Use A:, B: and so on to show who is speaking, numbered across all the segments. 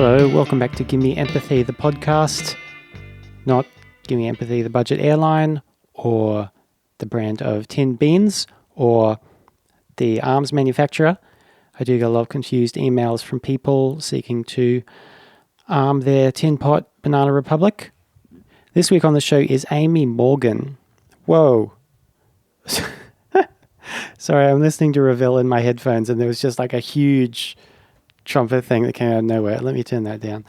A: Hello, welcome back to Gimme Empathy, the podcast. Not Gimme Empathy, the budget airline, or the brand of tinned beans, or the arms manufacturer. I do get a lot of confused emails from people seeking to arm their tin pot Banana Republic. This week on the show is Amy Morgan. Whoa. Sorry, I'm listening to Ravel in my headphones and there was just like a huge trumpet thing that came out of nowhere. Let me turn that down.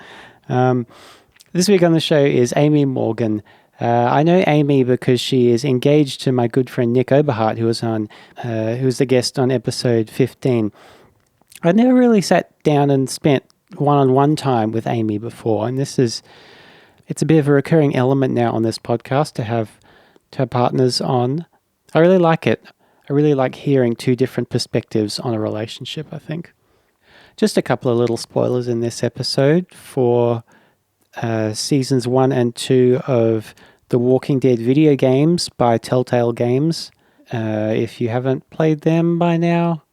A: This week on the show is Amy Morgan. I know Amy because she is engaged to my good friend Nick Oberhart, who was the guest on episode 15. I'd never really sat down and spent one-on-one time with Amy before, and it's a bit of a recurring element now on this podcast to have partners on. I really like it. I really like hearing two different perspectives on a relationship, I think. Just a couple of little spoilers in this episode for seasons 1 and 2 of The Walking Dead video games by Telltale Games. If you haven't played them by now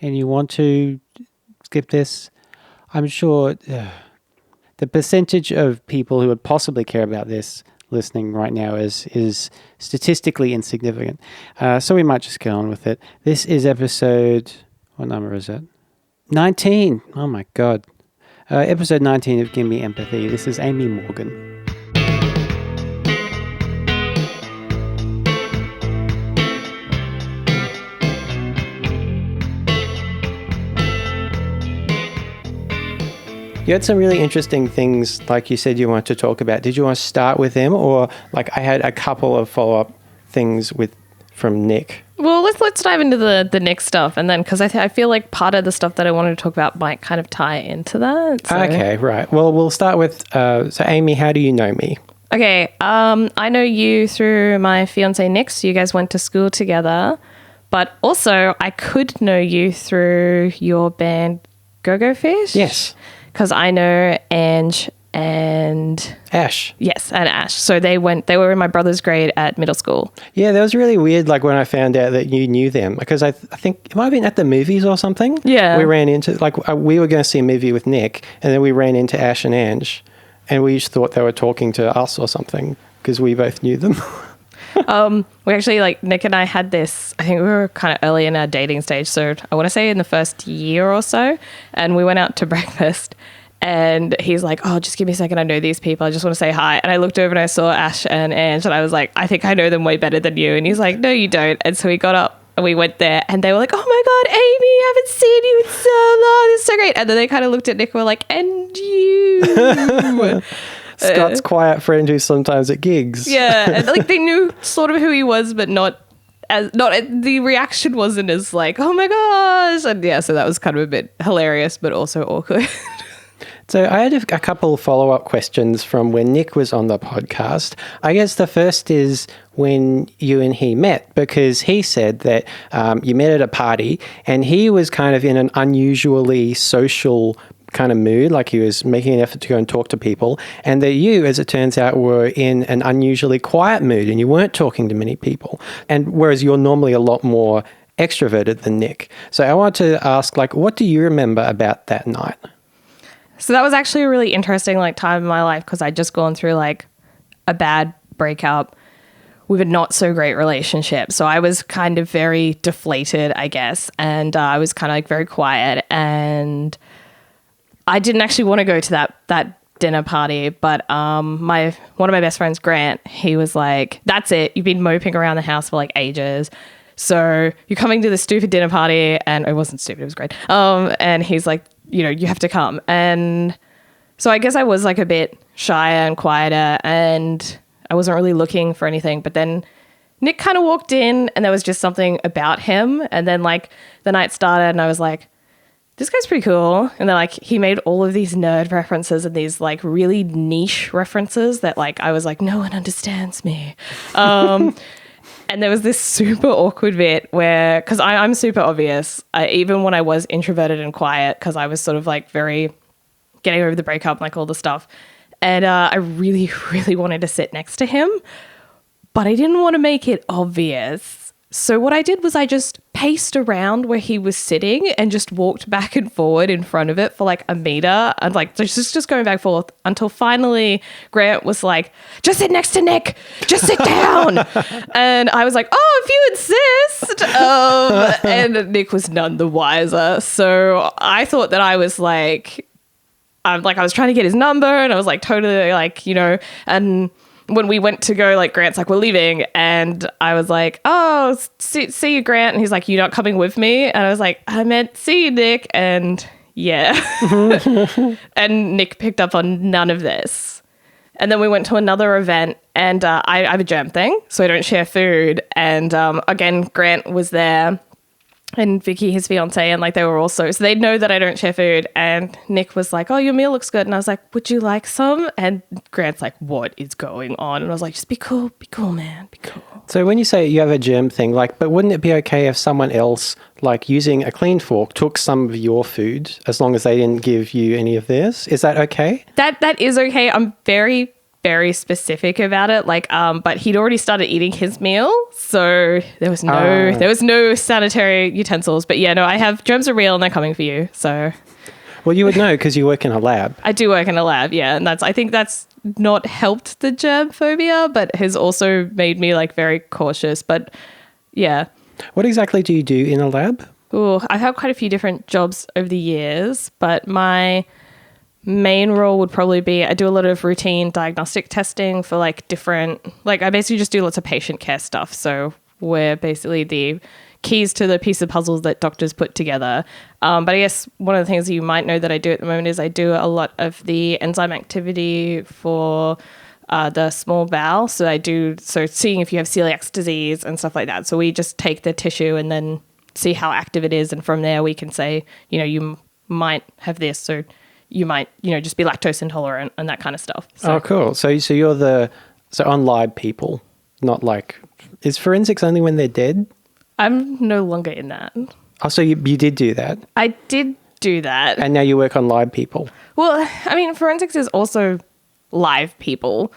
A: and you want to skip this, I'm sure the percentage of people who would possibly care about this listening right now is statistically insignificant. So we might just get on with it. This is episode, what number is it? 19. Oh my God. Episode 19 of Gimme Empathy. This is Amy Morgan. You had some really interesting things, like you said you wanted to talk about. Did you want to start with them, or like I had a couple of follow-up things from Nick?
B: Well, let's dive into the Nick stuff, and then because I feel like part of the stuff that I wanted to talk about might kind of tie into that. So.
A: Okay, right. Well, we'll start with so Amy, how do you know me?
B: Okay, I know you through my fiance Nick. So you guys went to school together, but also I could know you through your band Go-Go Fish.
A: Yes. Because
B: I know Ange and
A: Ash.
B: Yes, and Ash. So they were in my brother's grade at middle school.
A: Yeah, that was really weird, like when I found out that you knew them, because I think it might have been at the movies or something.
B: Yeah.
A: We ran into, we were going to see a movie with Nick, and then we ran into Ash and Ange, and we just thought they were talking to us or something, because we both knew them.
B: We actually, Nick and I had this, I think we were kind of early in our dating stage, so I want to say in the first year or so, and we went out to breakfast, and he's like, oh, just give me a second, I know these people, I just want to say hi, and I looked over and I saw Ash and Ange, and I was like, I think I know them way better than you, and he's like, no, you don't, and so we got up, and we went there, and they were like, oh my God, Amy, I haven't seen you in so long, it's so great, and then they kind of looked at Nick and were like, and you...
A: Scott's quiet friend who's sometimes at gigs.
B: Yeah, and they knew sort of who he was, but the reaction wasn't as like, oh my gosh, and yeah, so that was kind of a bit hilarious, but also awkward.
A: So I had a couple follow-up questions from when Nick was on the podcast. I guess the first is when you and he met, because he said that you met at a party and he was kind of in an unusually social kind of mood, like he was making an effort to go and talk to people, and that you, as it turns out, were in an unusually quiet mood and you weren't talking to many people, and whereas you're normally a lot more extroverted than Nick. So I want to ask, what do you remember about that night?
B: So that was actually a really interesting time in my life, because I'd just gone through a bad breakup with a not so great relationship. So I was kind of very deflated, I guess, and I was kind of very quiet, and I didn't actually want to go to that dinner party, but one of my best friends, Grant, he was like, that's it, you've been moping around the house for ages, so you're coming to this stupid dinner party, and it wasn't stupid, it was great, and he's like, you have to come. And so I guess I was a bit shyer and quieter, and I wasn't really looking for anything, but then Nick kind of walked in, and there was just something about him, and then the night started, and I was like, this guy's pretty cool. And then he made all of these nerd references and these really niche references that I was like, no one understands me. And there was this super awkward bit where, because I'm super obvious, even when I was introverted and quiet, because I was sort of very getting over the breakup and all the stuff. And I really, really wanted to sit next to him, but I didn't want to make it obvious. So what I did was I just paced around where he was sitting and just walked back and forward in front of it for like a meter and like just going back and forth until finally Grant was like, just sit next to Nick, just sit down. And I was like, oh, if you insist. And Nick was none the wiser. So I thought that I was like, I was trying to get his number and I was like totally like, and when we went to go, like, Grant's like, we're leaving. And I was like, oh, see you, Grant. And he's like, you're not coming with me? And I was like, I meant see you, Nick. And yeah. And Nick picked up on none of this. And then we went to another event and I have a germ thing, so I don't share food. And again, Grant was there. And Vicky, his fiance, and like they were also, so they know that I don't share food. And Nick was like, oh, your meal looks good. And I was like, would you like some? And Grant's like, what is going on? And I was like, just be cool, man, be cool.
A: So when you say you have a germ thing, like, but wouldn't it be okay if someone else, like using a clean fork, took some of your food as long as they didn't give you any of theirs? Is that okay?
B: That is okay. I'm very specific about it, like but he'd already started eating his meal, so there was no sanitary utensils. But yeah, no, I have germs are real and they're coming for you. So
A: well, you would know because you work in a lab.
B: I do work in a lab, yeah, and I think that's not helped the germ phobia, but has also made me like very cautious. But yeah.
A: What exactly do you do in a lab?
B: Oh, I've had quite a few different jobs over the years, but my main role would probably be I do a lot of routine diagnostic testing for like different, like I basically just do lots of patient care stuff. So we're basically the keys to the piece of puzzles that doctors put together. But I guess one of the things you might know that I do at the moment is I do a lot of the enzyme activity for the small bowel. So seeing if you have celiac disease and stuff like that. So we just take the tissue and then see how active it is. And from there we can say, you might have this. So you might, just be lactose intolerant and that kind of stuff. So.
A: Oh, cool. So you're on live people, not like, is forensics only when they're dead?
B: I'm no longer in that.
A: Oh, so you did do that?
B: I did do that.
A: And now you work on live people?
B: Well, I mean, forensics is also live people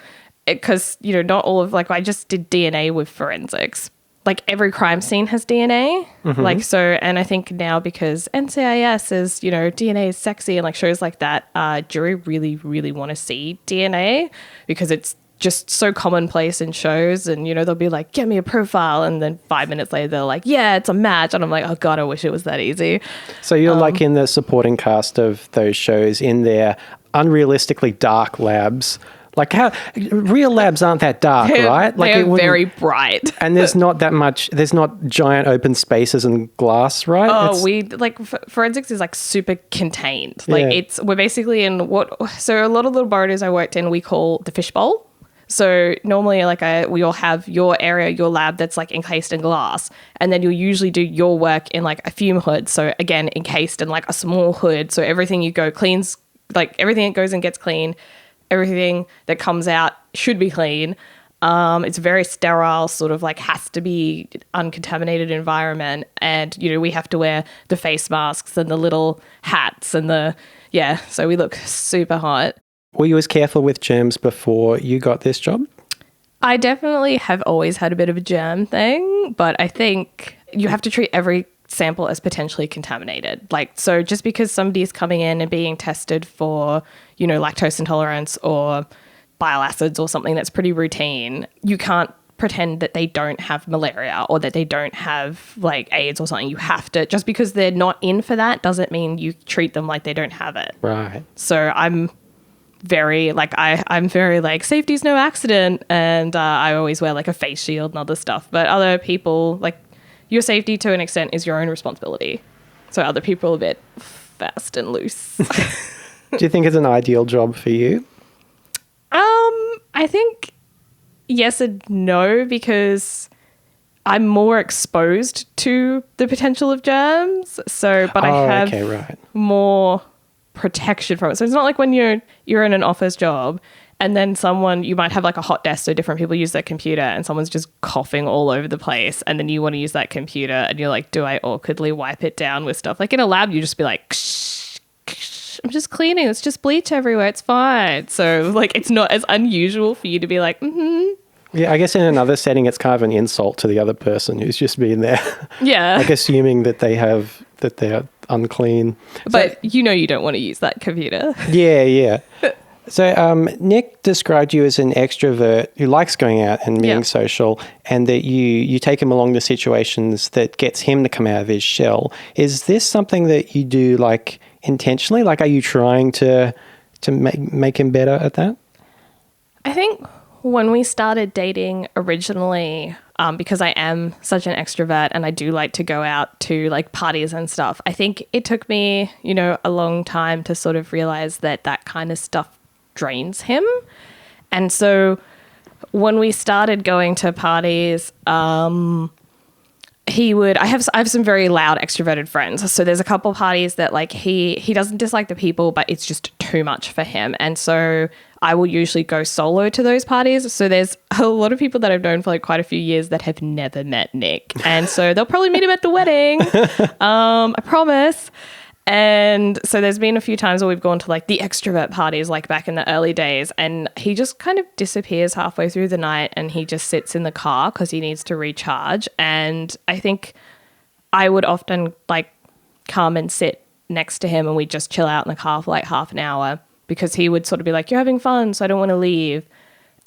B: because, not all of, like, I just did DNA with forensics. Like every crime scene has DNA, like so, and I think now because NCIS is, DNA is sexy and like shows like that, jury really, really want to see DNA because it's just so commonplace in shows, and they'll be like, "Get me a profile," and then 5 minutes later they're like, "Yeah, it's a match," and I'm like, "Oh God, I wish it was that easy."
A: So you're like in the supporting cast of those shows in their unrealistically dark labs. Like how real labs aren't that dark, right? Like
B: they're very bright.
A: And there's not giant open spaces and glass, right?
B: Forensics is like super contained. Like we're basically in so a lot of the laboratories I worked in, we call the fishbowl. So normally we all have your area, your lab that's like encased in glass. And then you'll usually do your work in like a fume hood. So again, encased in like a small hood. So everything cleans, like everything that goes and gets clean. Everything that comes out should be clean. It's very sterile, sort of like has to be uncontaminated environment. And, we have to wear the face masks and the little hats and so we look super hot.
A: Were you as careful with germs before you got this job?
B: I definitely have always had a bit of a germ thing, but I think you have to treat every sample as potentially contaminated. Like, so just because somebody is coming in and being tested for, lactose intolerance or bile acids or something that's pretty routine, you can't pretend that they don't have malaria or that they don't have like AIDS or something. You have to, just because they're not in for that doesn't mean you treat them like they don't have it.
A: Right.
B: So I'm very I'm very like safety's no accident, and I always wear like a face shield and other stuff. But other people, like, your safety to an extent is your own responsibility. So other people are a bit fast and loose.
A: Do you think it's an ideal job for you?
B: I think yes and no, because I'm more exposed to the potential of germs. So, but I have more protection from it. So it's not like when you're in an office job and then you might have like a hot desk so different people use their computer and someone's just coughing all over the place, and then you want to use that computer and you're like, do I awkwardly wipe it down with stuff? Like in a lab, you just be like, ksh, ksh, I'm just cleaning. It's just bleach everywhere. It's fine. So like, it's not as unusual for you to be like,
C: Yeah, I guess in another setting, it's kind of an insult to the other person who's just been there.
B: Yeah.
C: Like assuming that they're unclean.
B: But you don't want to use that computer.
C: Yeah. So Nick described you as an extrovert who likes going out and being social, and that you take him along to situations that gets him to come out of his shell. Is this something that you do like intentionally? Like, are you trying to make him better at that?
B: I think when we started dating originally, because I am such an extrovert and I do like to go out to like parties and stuff, I think it took me, a long time to sort of realize that kind of stuff drains him. And so when we started going to parties, I have some very loud extroverted friends. So there's a couple parties that like he doesn't dislike the people, but it's just too much for him. And so I will usually go solo to those parties. So there's a lot of people that I've known for like quite a few years that have never met Nick. And so they'll probably meet him at the wedding. I promise. And so there's been a few times where we've gone to like the extrovert parties, like back in the early days, and he just kind of disappears halfway through the night and he just sits in the car because he needs to recharge. And I think I would often like come and sit next to him and we'd just chill out in the car for like half an hour because he would sort of be like, you're having fun, so I don't want to leave.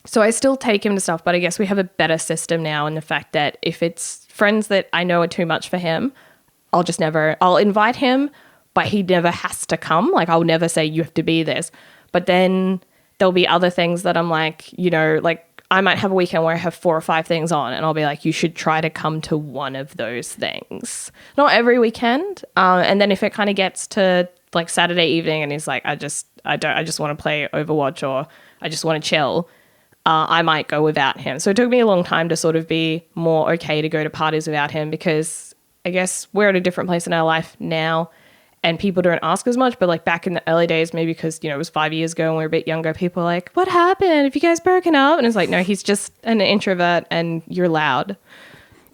B: So I still take him to stuff, but I guess we have a better system now in the fact that if it's friends that I know are too much for him, I'll invite him, but he never has to come. Like, I'll never say you have to be this. But then there'll be other things that I'm like, like I might have a weekend where I have 4 or 5 things on and I'll be like, you should try to come to one of those things. Not every weekend. And then if it kind of gets to like Saturday evening and he's like, I just want to play Overwatch or I just want to chill, I might go without him. So it took me a long time to sort of be more okay to go to parties without him because I guess we're at a different place in our life now. And people don't ask as much, but like back in the early days, maybe because, it was 5 years ago and we were a bit younger, people were like, what happened? Have you guys broken up? And it's like, no, he's just an introvert and you're loud.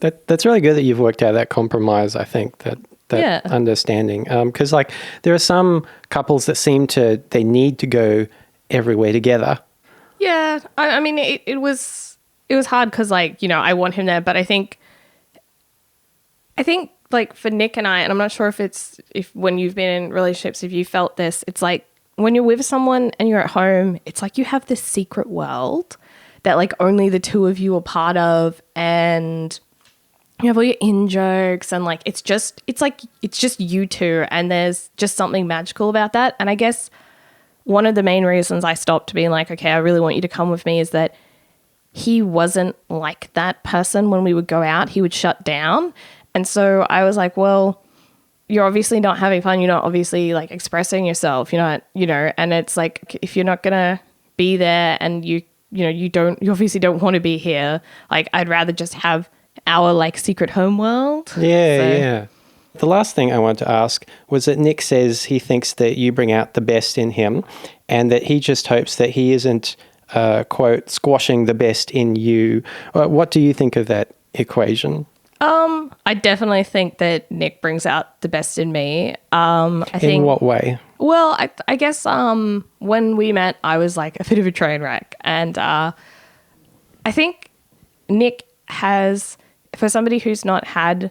C: That's really good that you've worked out that compromise, I think, that understanding. Because like there are some couples that they need to go everywhere together.
B: Yeah. I mean, it was hard because like, I want him there, but I think like for Nick and I'm not sure if when you've been in relationships, if you felt this, it's like when you're with someone and you're at home, it's like you have this secret world that like only the two of you are part of, and you have all your in-jokes and like it's just you two, and there's just something magical about that. And I guess one of the main reasons I stopped being like, okay, I really want you to come with me is that he wasn't like that person. When we would go out, he would shut down. And so I was like, well, you're obviously not having fun. You're not obviously like expressing yourself. You're not, and it's like, if you're not going to be there and you obviously don't want to be here, like I'd rather just have our like secret home world.
C: Yeah. The last thing I wanted to ask was that Nick says he thinks that you bring out the best in him and that he just hopes that he isn't, quote, squashing the best in you. What do you think of that equation?
B: I definitely think that Nick brings out the best in me.
C: In what way?
B: Well, I guess when we met, I was like a bit of a train wreck. And I think Nick has, for somebody who's not had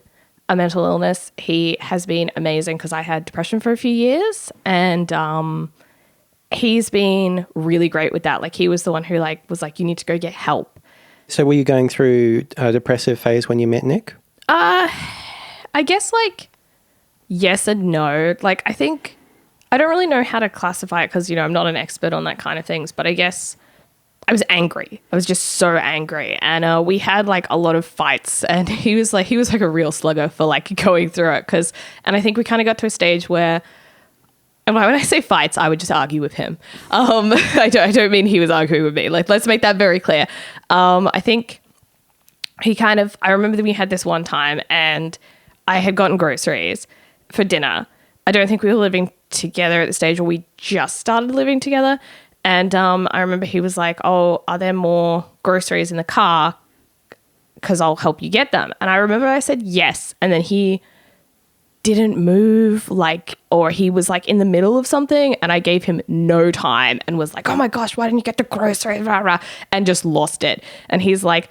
B: a mental illness, he has been amazing because I had depression for a few years. And he's been really great with that. Like he was the one who like was like, you need to go get help.
C: So were you going through a depressive phase when you met Nick?
B: I guess like yes and no. Like I think I don't really know how to classify it because, I'm not an expert on that kind of things, but I guess I was angry. I was just so angry. And we had like a lot of fights, and he was like a real slugger for like going through it. And I think we kind of got to a stage where, and when I say fights, I would just argue with him. I don't mean he was arguing with me. Like, let's make that very clear. I think I remember that we had this one time and I had gotten groceries for dinner. I don't think we were living together at the stage, or we just started living together. And I remember he was like, oh, are there more groceries in the car? Because I'll help you get them. And I remember I said yes. And then he didn't move, like, or he was like in the middle of something and I gave him no time and was like, oh my gosh, why didn't you get the groceries, rah, rah, and just lost it. And he's like,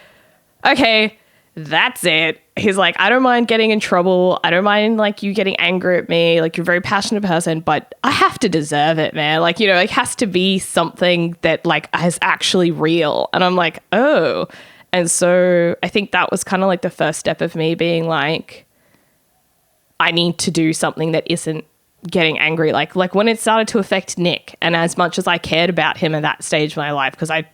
B: okay, that's it. He's like, I don't mind getting in trouble. I don't mind like you getting angry at me. Like, you're a very passionate person, but I have to deserve it, man. Like, you know, it has to be something that like is actually real. And I'm like, oh. And so I think that was kind of like the first step of me being like, I need to do something that isn't getting angry. Like when it started to affect Nick, and as much as I cared about him at that stage of my life, because I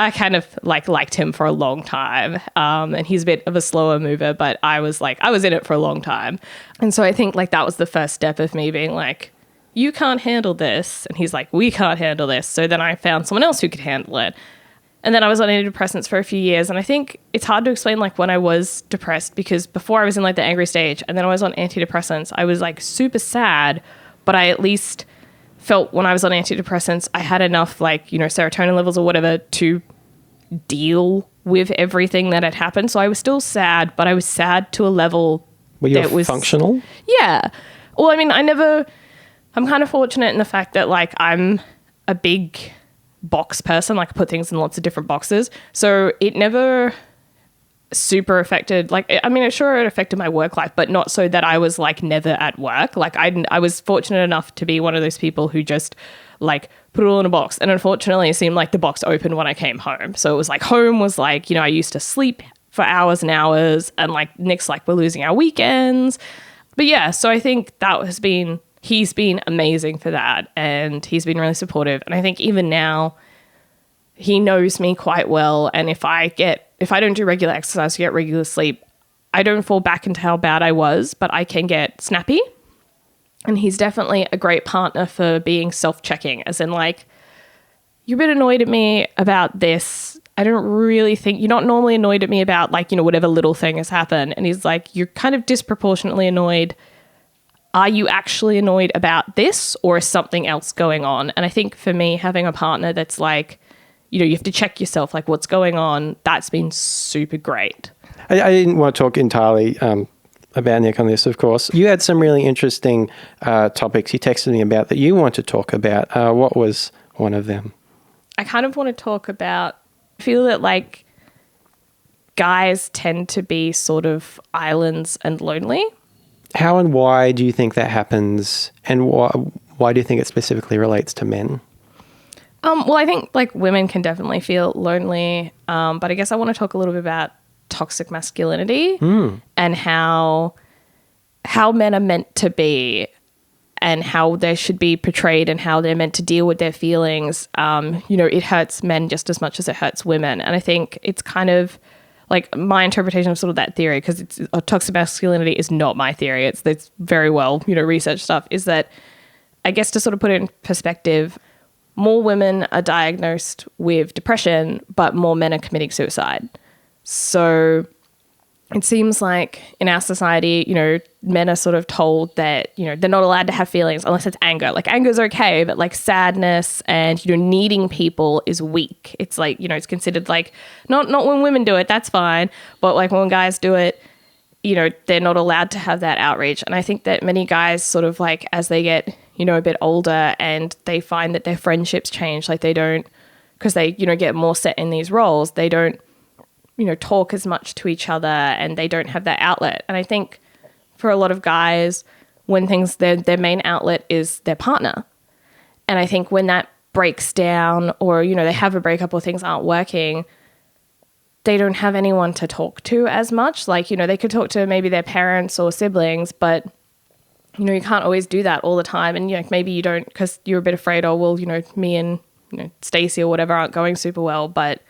B: kind of like liked him for a long time. And he's a bit of a slower mover, but I was in it for a long time. And so I think like that was the first step of me being like, you can't handle this. And he's like, we can't handle this. So then I found someone else who could handle it. And then I was on antidepressants for a few years. And I think it's hard to explain like when I was depressed, because before I was in like the angry stage and then I was on antidepressants, I was like super sad, but I at least felt when I was on antidepressants, I had enough like, you know, serotonin levels or whatever to deal with everything that had happened. So I was still sad, but I was sad to a level
C: that was functional.
B: Yeah. Well, I mean, I'm kind of fortunate in the fact that like I'm a big box person. Like I put things in lots of different boxes. So it never super affected, like, I mean, sure it affected my work life, but not so that I was like never at work. Like I was fortunate enough to be one of those people who just like put it all in a box. And unfortunately it seemed like the box opened when I came home. So it was like, home was like, you know, I used to sleep for hours and hours, and like Nick's like, we're losing our weekends. But yeah, so I think he's been amazing for that, and he's been really supportive. And I think even now he knows me quite well. And if I don't do regular exercise, get regular sleep, I don't fall back into how bad I was, but I can get snappy. And he's definitely a great partner for being self-checking, as in like, you're a bit annoyed at me about this. I don't really think you're not normally annoyed at me about like, you know, whatever little thing has happened. And he's like, you're kind of disproportionately annoyed. Are you actually annoyed about this, or is something else going on? And I think for me, having a partner that's like, you know, you have to check yourself, like what's going on, that's been super great.
C: I didn't want to talk entirely about Nick on this, of course. You had some really interesting topics you texted me about that you want to talk about. What was one of them?
B: I kind of want to talk about, I feel that like guys tend to be sort of islands and lonely.
C: How and why do you think that happens, and why do you think it specifically relates to men?
B: Well, I think like women can definitely feel lonely, but I guess I want to talk a little bit about toxic masculinity and how men are meant to be and how they should be portrayed and how they're meant to deal with their feelings. You know, it hurts men just as much as it hurts women. And I think it's kind of like my interpretation of sort of that theory, because it's toxic masculinity is not my theory. It's very well, you know, research stuff, is that I guess to sort of put it in perspective, more women are diagnosed with depression, but more men are committing suicide. So it seems like in our society, you know, men are sort of told that, you know, they're not allowed to have feelings unless it's anger. Like anger's okay, but like sadness and, you know, needing people is weak. It's like, you know, it's considered like, not when women do it, that's fine. But like when guys do it, you know, they're not allowed to have that outreach. And I think that many guys sort of like, as they get, you know, a bit older and they find that their friendships change, like they don't, because they, you know, get more set in these roles, they don't, you know, talk as much to each other and they don't have that outlet. And I think for a lot of guys, when things, their main outlet is their partner. And I think when that breaks down, or, you know, they have a breakup or things aren't working, they don't have anyone to talk to as much. Like, you know, they could talk to maybe their parents or siblings, but, you know, you can't always do that all the time. And, you know, maybe you don't, because you're a bit afraid, oh, well, you know, me and, you know, Stacey or whatever aren't going super well, but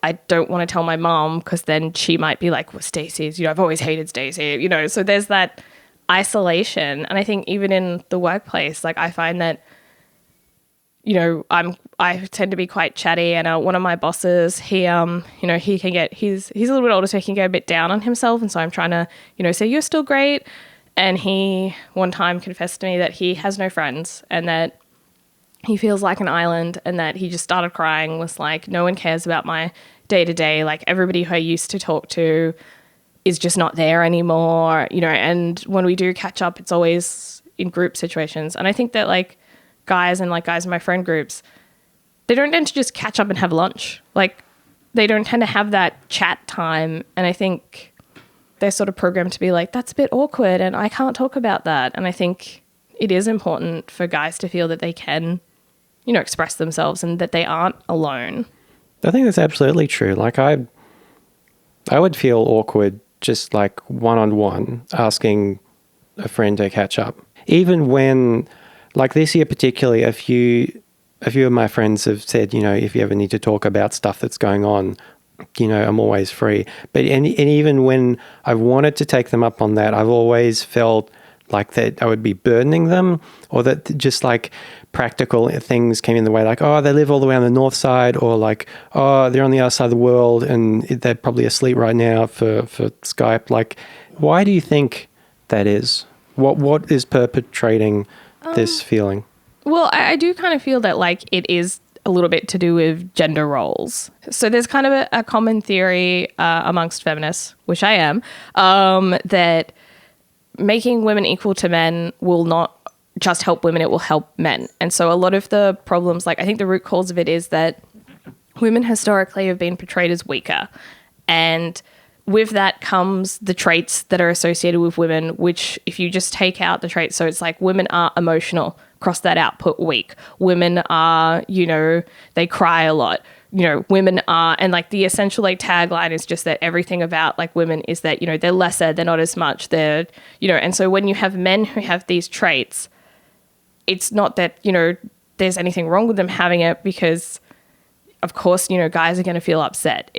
B: I don't want to tell my mom because then she might be like, well, Stacey's, you know, I've always hated Stacey, you know. So there's that isolation. And I think even in the workplace, like I find that, you know, I tend to be quite chatty, and one of my bosses, he, you know, he can get, he's a little bit older, so he can get a bit down on himself. And so I'm trying to, you know, say, you're still great. And he one time confessed to me that he has no friends and that he feels like an island, and that he just started crying, was like, no one cares about my day to day. Like everybody who I used to talk to is just not there anymore, you know, and when we do catch up, it's always in group situations. And I think that like guys in my friend groups, they don't tend to just catch up and have lunch. Like they don't tend to have that chat time. And I think they're sort of programmed to be like, that's a bit awkward and I can't talk about that. And I think it is important for guys to feel that they can, you know, express themselves and that they aren't alone.
C: I think that's absolutely true. Like I would feel awkward just like one-on-one asking a friend to catch up. Even when, like this year particularly, a few of my friends have said, you know, if you ever need to talk about stuff that's going on, you know, I'm always free. But and even when I've wanted to take them up on that, I've always felt like that I would be burdening them, or that just like practical things came in the way, like, oh, they live all the way on the north side, or like, oh, they're on the other side of the world and they're probably asleep right now for Skype. Like, why do you think that is? What is perpetrating this feeling?
B: Well, I do kind of feel that like it is a little bit to do with gender roles. So there's kind of a common theory amongst feminists, which I am, that making women equal to men will not just help women, it will help men. And so a lot of the problems, like I think the root cause of it is that women historically have been portrayed as weaker. And with that comes the traits that are associated with women, which if you just take out the traits, so it's like women are emotional, cross that out, put weak. Women are, you know, they cry a lot. You know, women are, and like the essential like tagline is just that everything about like women is that, you know, they're lesser, they're not as much, they're, you know, and so when you have men who have these traits, it's not that, you know, there's anything wrong with them having it, because of course, you know, guys are going to feel upset.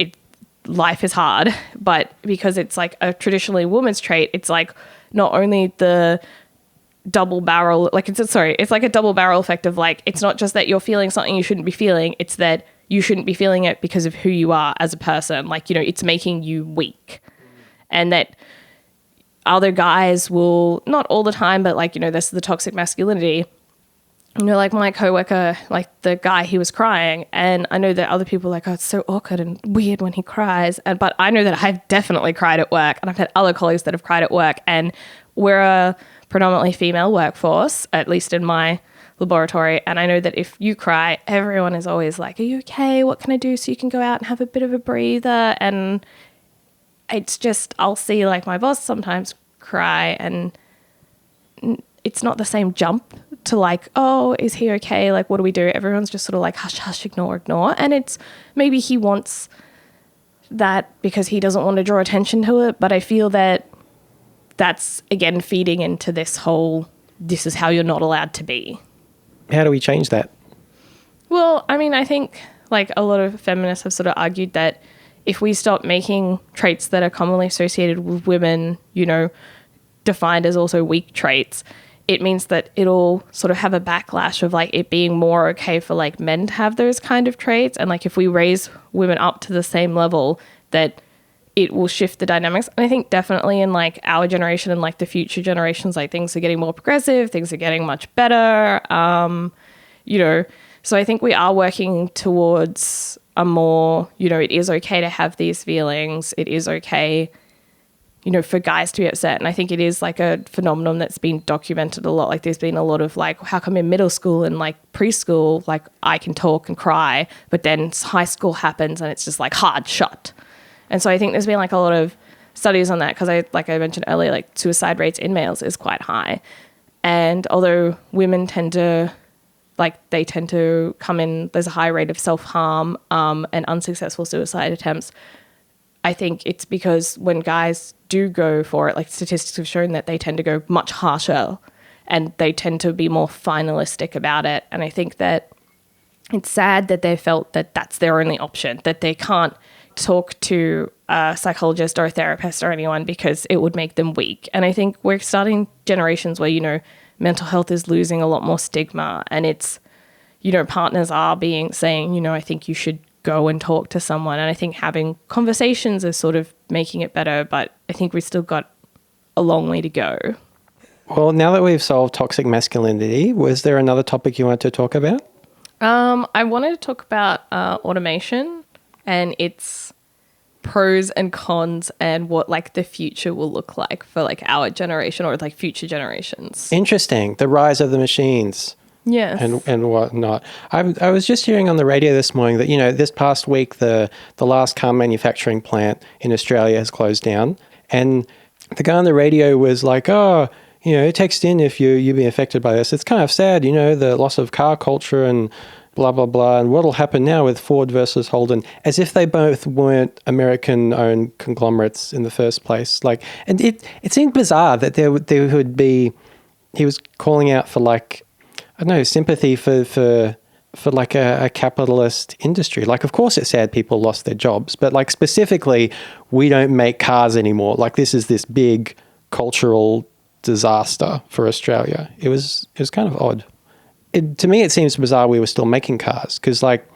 B: Life is hard, but because it's like a traditionally woman's trait, it's like not only the double barrel, like it's like a double barrel effect of like, it's not just that you're feeling something you shouldn't be feeling, it's that you shouldn't be feeling it because of who you are as a person. Like, you know, it's making you weak. And that other guys will, not all the time, but like, you know, this is the toxic masculinity. You know, like my coworker, like the guy, he was crying, and I know that other people are like, oh, it's so awkward and weird when he cries. But I know that I've definitely cried at work, and I've had other colleagues that have cried at work, and we're a predominantly female workforce, at least in my laboratory. And I know that if you cry, everyone is always like, are you okay? What can I do so you can go out and have a bit of a breather? And it's just, I'll see like my boss sometimes cry, and it's not the same jump to like, oh, is he okay? Like, what do we do? Everyone's just sort of like, hush, hush, ignore. And it's maybe he wants that because he doesn't want to draw attention to it. But I feel that that's, again, feeding into this whole, this is how you're not allowed to be.
C: How do we change that?
B: Well, I mean, I think like a lot of feminists have sort of argued that if we stop making traits that are commonly associated with women, you know, defined as also weak traits, it means that it'll sort of have a backlash of like it being more okay for like men to have those kind of traits. And like if we raise women up to the same level, that it will shift the dynamics. And I think definitely in like our generation and like the future generations, like things are getting more progressive, things are getting much better. You know, so I think we are working towards a more, you know, it is okay to have these feelings. It is okay, you know, for guys to be upset. And I think it is like a phenomenon that's been documented a lot. Like there's been a lot of like, how come in middle school and like preschool, like I can talk and cry, but then high school happens and it's just like hard shut. And so I think there's been like a lot of studies on that, because like I mentioned earlier, like suicide rates in males is quite high. And although women tend to, like they tend to come in, there's a high rate of self-harm and unsuccessful suicide attempts, I think it's because when guys do go for it, like statistics have shown that they tend to go much harsher and they tend to be more finalistic about it. And I think that it's sad that they felt that that's their only option, that they can't talk to a psychologist or a therapist or anyone because it would make them weak. And I think we're starting generations where, you know, mental health is losing a lot more stigma, and it's, you know, partners are saying, you know, I think you should go and talk to someone. And I think having conversations is sort of making it better, but I think we've still got a long way to go.
C: Well, now that we've solved toxic masculinity, was there another topic you wanted to talk about?
B: I wanted to talk about automation and its pros and cons and what like the future will look like for like our generation or like future generations.
C: Interesting. The rise of the machines.
B: Yes.
C: And whatnot. I was just hearing on the radio this morning that, this past week, the last car manufacturing plant in Australia has closed down. And the guy on the radio was like, text in if you've been affected by this. It's kind of sad, the loss of car culture and blah, blah, blah. And what'll happen now with Ford versus Holden, as if they both weren't American-owned conglomerates in the first place. And it seemed bizarre that there would be, he was calling out for like, I don't know, sympathy for like a capitalist industry. Like, of course it's sad people lost their jobs, but like specifically, we don't make cars anymore. Like this is this big cultural disaster for Australia. It was kind of odd. To me, it seems bizarre we were still making cars because like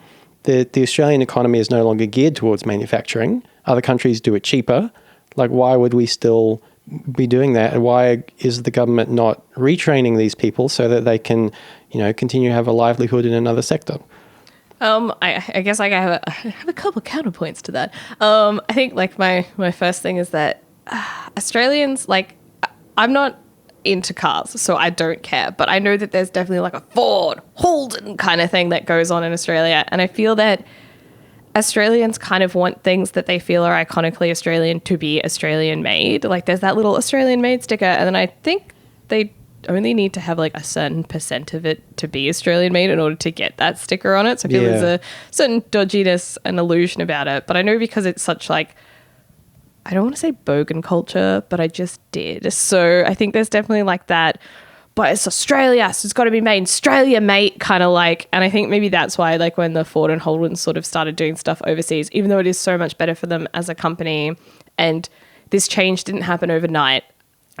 C: the Australian economy is no longer geared towards manufacturing. Other countries do it cheaper. Like why would we still be doing that, and why is the government not retraining these people so that they can, continue to have a livelihood in another sector?
B: I guess I have a couple of counterpoints to that. I think like my first thing is that Australians, like, I'm not into cars, so I don't care, but I know that there's definitely like a Ford, Holden kind of thing that goes on in Australia, and I feel that Australians kind of want things that they feel are iconically Australian to be Australian made. Like there's that little Australian made sticker, and then I think they only need to have like a certain percent of it to be Australian made in order to get that sticker on it. So I feel there's a certain dodginess and illusion about it. But I know because it's such like, I don't want to say bogan culture, but I just did. So I think there's definitely like that, but it's Australia, so it's got to be made in Australia, mate, kind of like. And I think maybe that's why, like, when the Ford and Holden sort of started doing stuff overseas, even though it is so much better for them as a company, and this change didn't happen overnight,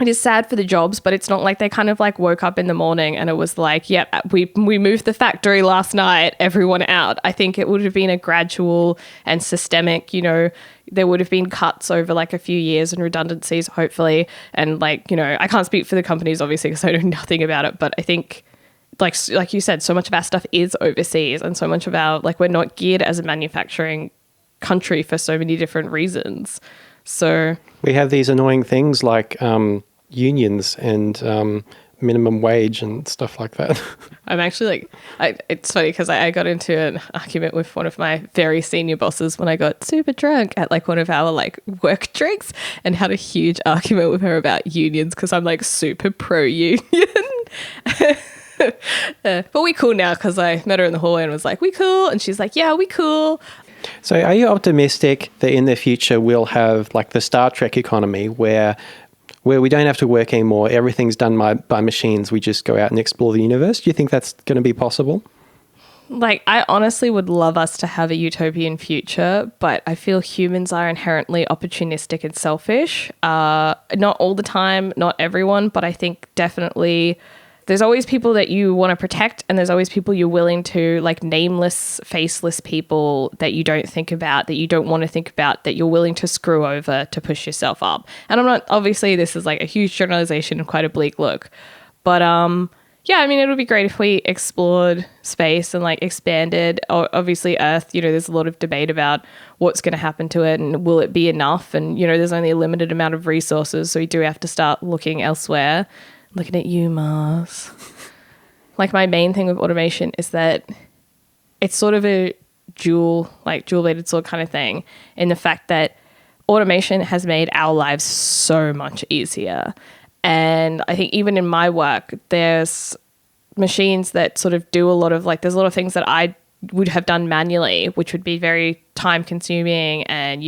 B: it is sad for the jobs, but it's not like they kind of like woke up in the morning and it was like, yeah, we moved the factory last night, everyone out. I think it would have been a gradual and systemic, there would have been cuts over like a few years and redundancies, hopefully. And like, I can't speak for the companies, obviously, because I know nothing about it. But I think, like you said, so much of our stuff is overseas, and so much of our, like, we're not geared as a manufacturing country for so many different reasons. So
C: we have these annoying things like unions and minimum wage and stuff like that.
B: I'm actually like, it's funny because I got into an argument with one of my very senior bosses when I got super drunk at like one of our like work drinks, and had a huge argument with her about unions because I'm like super pro-union. But we cool now because I met her in the hallway and was like, we cool? And she's like, yeah, we cool.
C: So are you optimistic that in the future we'll have like the Star Trek economy where we don't have to work anymore, everything's done by machines, we just go out and explore the universe? Do you think that's going to be possible?
B: Like, I honestly would love us to have a utopian future, but I feel humans are inherently opportunistic and selfish. Not all the time, not everyone, but I think definitely there's always people that you want to protect, and there's always people you're willing to, like, nameless, faceless people that you don't think about, that you don't want to think about, that you're willing to screw over to push yourself up. And I'm not, obviously this is like a huge generalization and quite a bleak look, but yeah, I mean, it would be great if we explored space and like expanded. Obviously Earth, there's a lot of debate about what's going to happen to it and will it be enough, and there's only a limited amount of resources, so we do have to start looking elsewhere. Looking at you, Mars. Like, my main thing with automation is that it's sort of a dual-bladed sword kind of thing, in the fact that automation has made our lives so much easier. And I think even in my work, there's machines that sort of do a lot of, like, there's a lot of things that I would have done manually, which would be very time consuming and,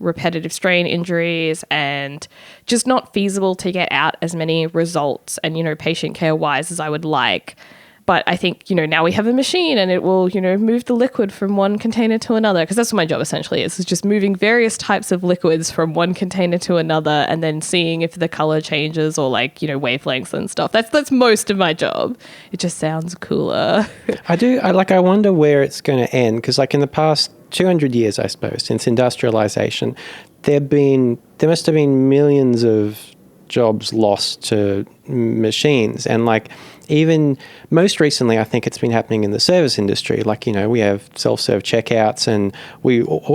B: repetitive strain injuries and just not feasible to get out as many results and, patient care wise as I would like. But I think, now we have a machine and it will, move the liquid from one container to another, because that's what my job essentially is just moving various types of liquids from one container to another and then seeing if the color changes or like, wavelengths and stuff. That's most of my job. It just sounds cooler.
C: I wonder where it's going to end, because like in the past 200 years, I suppose, since industrialization, there must have been millions of jobs lost to machines. And like, even most recently, I think it's been happening in the service industry. Like, we have self-serve checkouts, and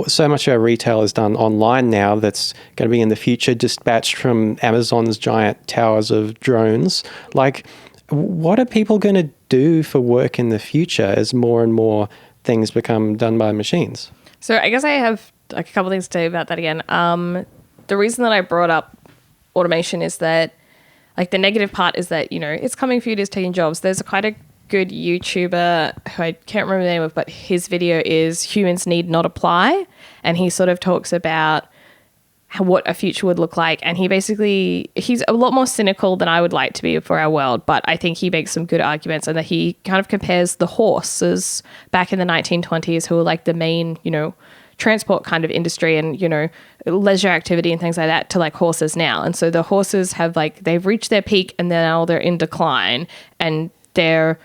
C: so much of our retail is done online now that's going to be in the future dispatched from Amazon's giant towers of drones. Like, what are people going to do for work in the future as more and more things become done by machines?
B: So I guess I have like a couple things to say about that again. The reason that I brought up automation is that, like, the negative part is that, it's coming for you, it is taking jobs. There's quite a good YouTuber who I can't remember the name of, but his video is Humans Need Not Apply. And he sort of talks about what a future would look like. And he's a lot more cynical than I would like to be for our world, but I think he makes some good arguments, and that he kind of compares the horses back in the 1920s, who were like the main, transport kind of industry and, leisure activity and things like that, to like horses now. And so the horses have they've reached their peak and now they're in decline, and they're,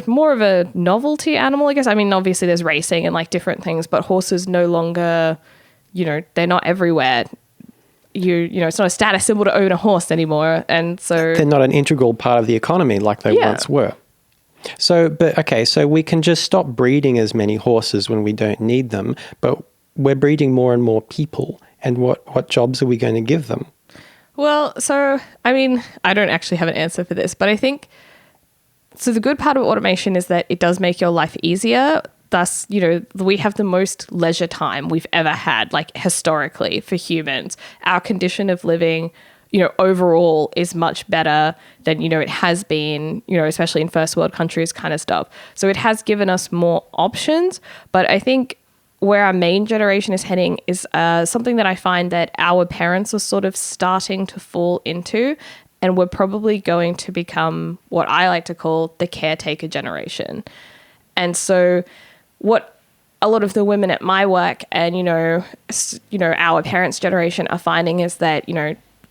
B: more of a novelty animal, I guess. I mean, obviously there's racing and like different things, but horses no longer, they're not everywhere. It's not a status symbol to own a horse anymore. And so
C: they're not an integral part of the economy like they once were. So we can just stop breeding as many horses when we don't need them, but we're breeding more and more people. And what jobs are we going to give them?
B: Well, so, I mean, I don't actually have an answer for this, but I think, so the good part of automation is that it does make your life easier. Thus, we have the most leisure time we've ever had, like historically for humans. Our condition of living, overall is much better than, it has been, especially in first world countries kind of stuff. So it has given us more options. But I think where our main generation is heading is something that I find that our parents are sort of starting to fall into. And we're probably going to become what I like to call the caretaker generation. And so what a lot of the women at my work and, our parents' generation are finding is that,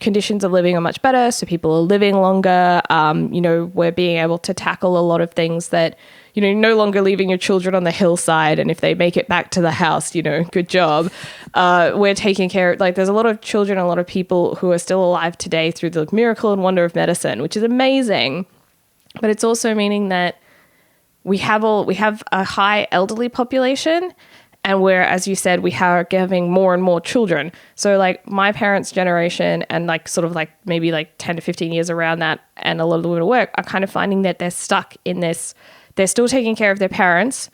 B: conditions of living are much better. So people are living longer. We're being able to tackle a lot of things that, no longer leaving your children on the hillside. And if they make it back to the house, good job. We're taking care of, there's a lot of children, a lot of people who are still alive today through the miracle and wonder of medicine, which is amazing. But it's also meaning that we have a high elderly population, and where, as you said, we are having more and more children. So like my parents' generation and maybe 10 to 15 years around that, and a lot of the women at work are kind of finding that they're stuck in this. They're still taking care of their parents,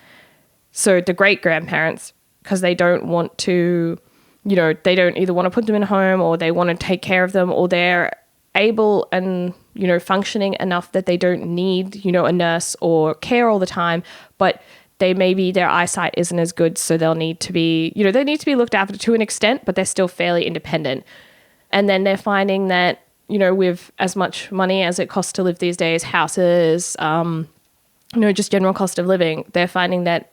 B: so the great-grandparents, because they don't want to, they don't either want to put them in a home, or they want to take care of them, or they're able and, functioning enough that they don't need, a nurse or care all the time, but their eyesight isn't as good, so they'll need to be, they need to be looked after to an extent, but they're still fairly independent. And then they're finding that, with as much money as it costs to live these days, houses, just general cost of living, they're finding that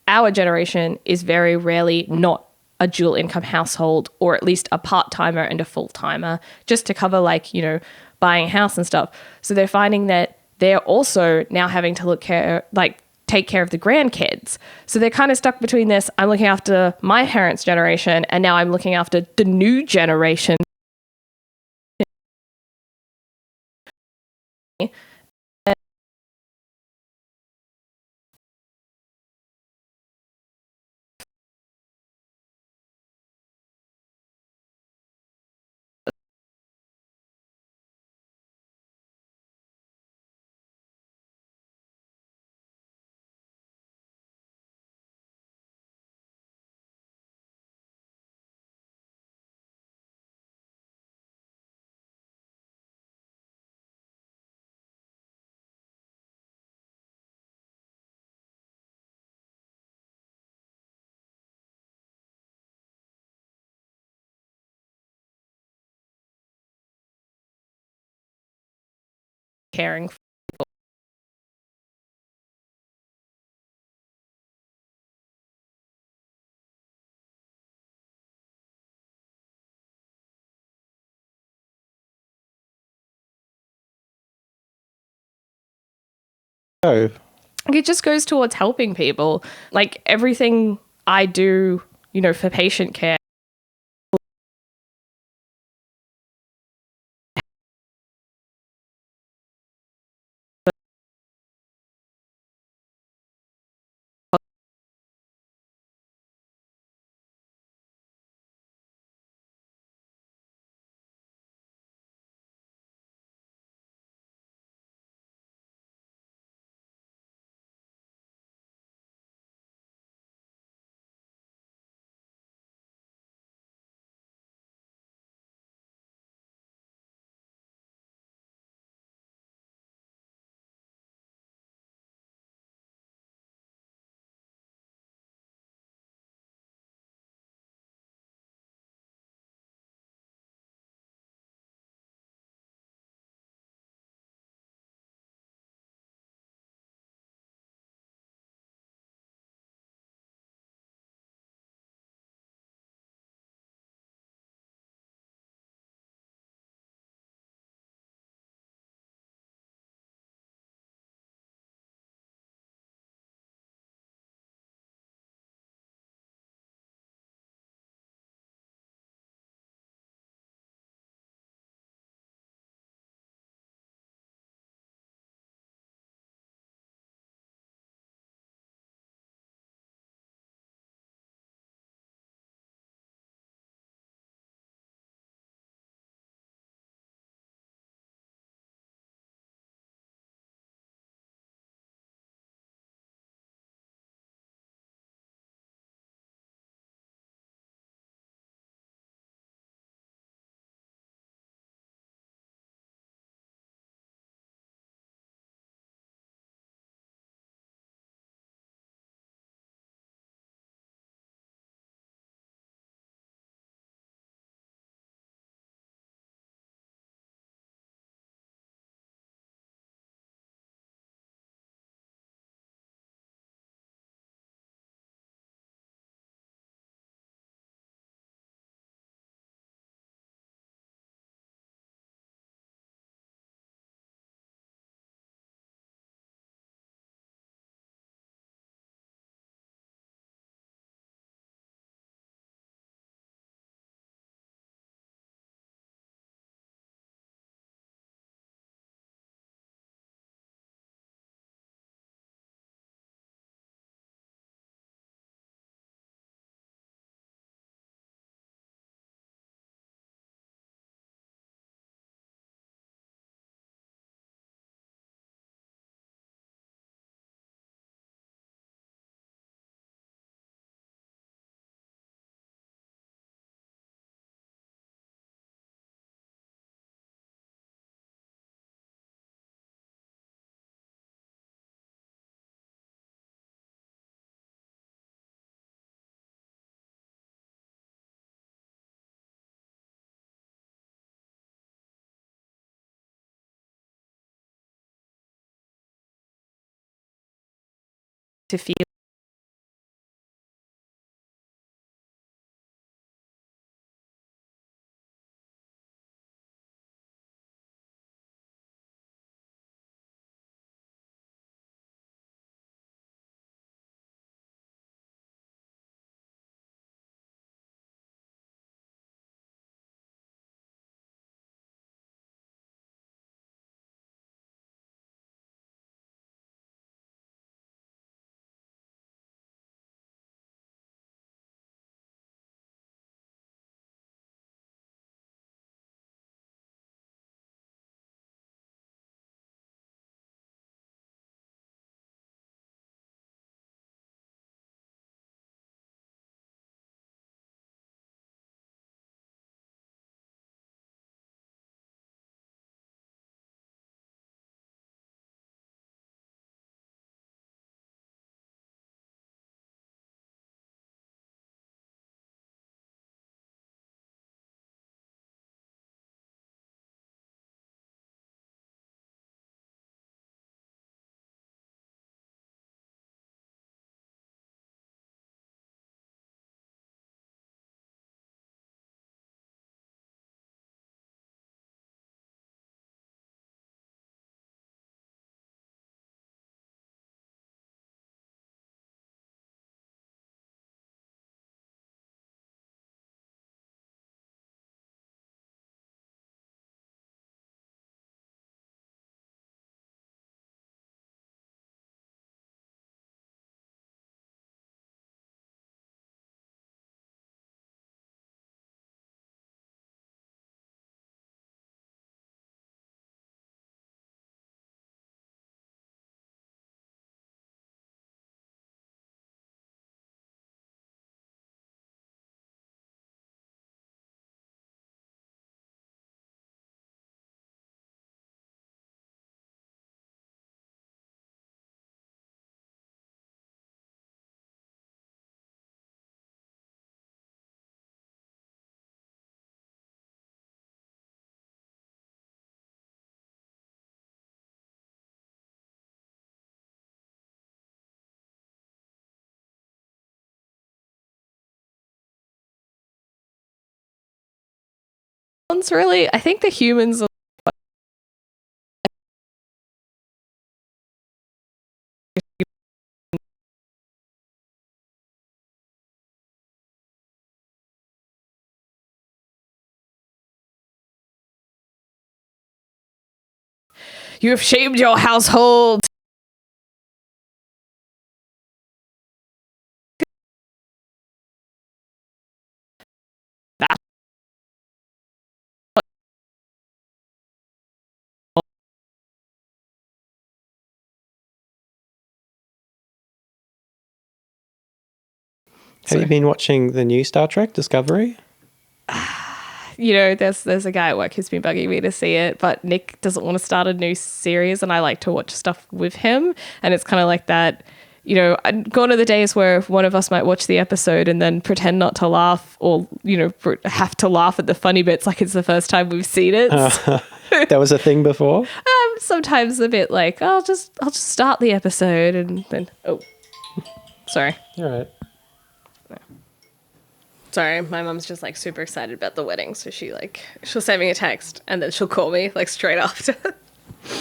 B: our generation is very rarely not a dual income household, or at least a part-timer and a full-timer, just to cover buying a house and stuff. So they're finding that they're also now having to take care of the grandkids. So they're kind of stuck between this, I'm looking after my parents' generation, and now I'm looking after the new generation. Caring for people.
C: Oh,
B: It just goes towards helping people. Like everything I do, for patient care, to feel. Really, I think the humans are you have shamed your household. That
C: Have you been watching the new Star Trek Discovery?
B: there's a guy at work who's been bugging me to see it, but Nick doesn't want to start a new series, and I like to watch stuff with him. And it's kind of like that. Gone are the days where one of us might watch the episode and then pretend not to laugh, or have to laugh at the funny bits like it's the first time we've seen it.
C: That was a thing before.
B: Sometimes a bit like I'll just start the episode and then sorry.
C: All right.
B: Sorry, my mom's just like super excited about the wedding, so she'll send me a text and then she'll call me like straight after.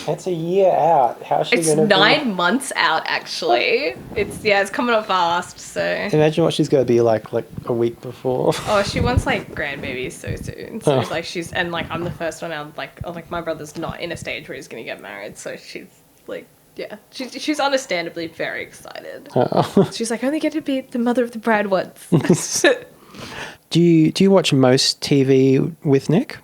C: That's a year out. How's she
B: It's
C: going to
B: 9 months out actually. It's coming up fast, so
C: Imagine what she's going to be like a week before.
B: oh, she wants like grandbabies so soon. So it's like she's and like I'm the first one out, like my brother's not in a stage where he's gonna get married, so she's like she's understandably very excited.
C: Oh.
B: She's like, I only get to be the mother of the bride once.
C: Do you watch most TV with Nick?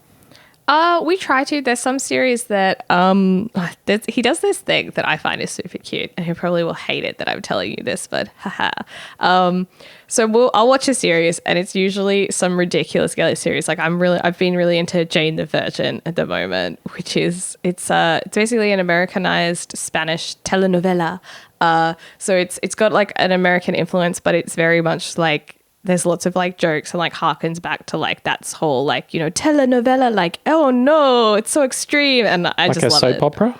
B: We try to. There's some series that he does this thing that I find is super cute, and he probably will hate it that I'm telling you this, but haha. So I'll watch a series, and it's usually some ridiculous girly series. Like I've been really into Jane the Virgin at the moment, which is it's basically an Americanized Spanish telenovela. So it's got like an American influence, but it's very much like there's lots of like jokes and like harkens back to like that's whole like telenovela, like oh no, it's so extreme, and I
C: Like
B: just
C: a
B: love
C: soap
B: it.
C: opera?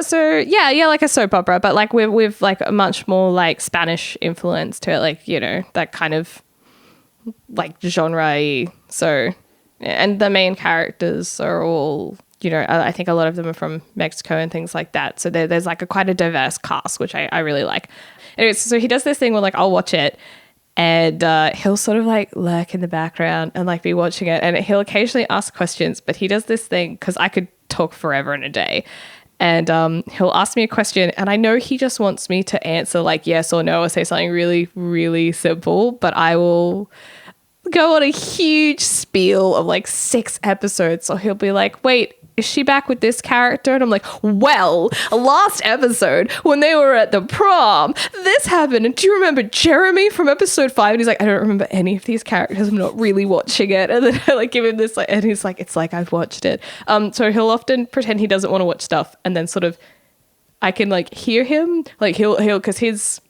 B: So yeah, like a soap opera, but like with like a much more like Spanish influence to it, like, you know, that kind of like genre-y. So, and the main characters are all, you know, I think a lot of them are from Mexico and things like that. So there's like quite a diverse cast, which I really like. Anyways, so he does this thing where like I'll watch it and he'll sort of like lurk in the background and like be watching it, and he'll occasionally ask questions, but he does this thing because I could talk forever in a day. And he'll ask me a question, and I know he just wants me to answer like yes or no or say something really, really simple, but I will go on a huge spiel of like 6 episodes. So he'll be like, wait, is she back with this character? And I'm like, well, last episode when they were at the prom, this happened. And do you remember Jeremy from episode 5? And he's like, I don't remember any of these characters. I'm not really watching it. And then I like give him this, like, and he's like, it's like I've watched it. So he'll often pretend he doesn't want to watch stuff, and then sort of I can like hear him, like he'll because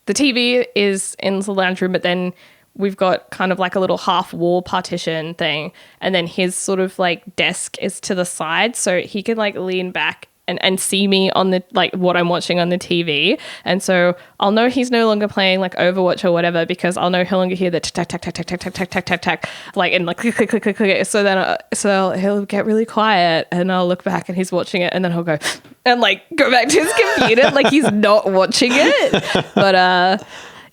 B: the TV is in the lounge room, but then we've got kind of like a little half wall partition thing, and then his sort of like desk is to the side, so he can like lean back and see me on the like what I'm watching on the TV. And so I'll know he's no longer playing like Overwatch or whatever, because I'll no longer hear the tack tack tack tack tack tack tack tack tack tack, like, and like click click click click click. So then he'll get really quiet, and I'll look back and he's watching it, and then he'll go and like go back to his computer like he's not watching it. But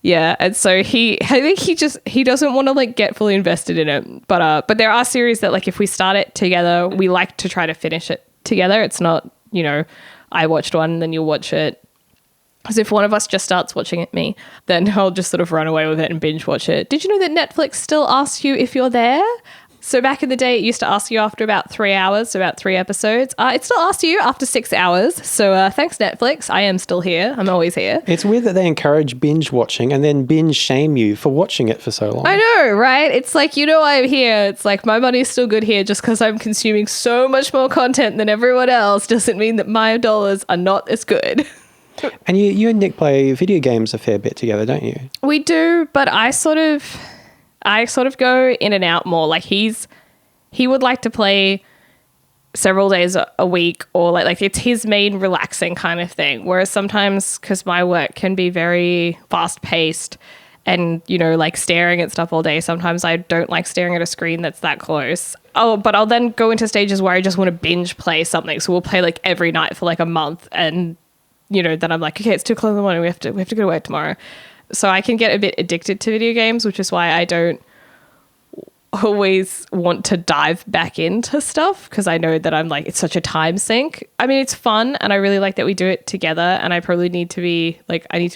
B: yeah, and so I think he doesn't want to like get fully invested in it. But there are series that like if we start it together, we like to try to finish it together. It's not, you know, I watched one and then you'll watch it. Because if one of us just starts watching it, me, then I'll just sort of run away with it and binge watch it. Did you know that Netflix still asks you if you're there? So back in the day, it used to ask you after about 3 hours, so about 3 episodes. It still asks you after 6 hours. So thanks, Netflix. I am still here. I'm always here.
C: It's weird that they encourage binge watching and then binge shame you for watching it for so long.
B: I know, right? It's like, you know, I'm here. It's like my money's still good here. Just because I'm consuming so much more content than everyone else doesn't mean that my dollars are not as good.
C: And you and Nick play video games a fair bit together, don't you?
B: We do, but I sort of go in and out more. Like he would like to play several days a week, or like it's his main relaxing kind of thing. Whereas sometimes, because my work can be very fast paced and, you know, like staring at stuff all day, sometimes I don't like staring at a screen that's that close. Oh, but I'll then go into stages where I just want to binge play something. So we'll play like every night for like a month, and, you know, then I'm like, okay, it's 2 o'clock in the morning. We have to go to work tomorrow. So I can get a bit addicted to video games, which is why I don't always want to dive back into stuff, because I know that I'm like, it's such a time sink. I mean, it's fun, and I really like that we do it together, and I probably need to be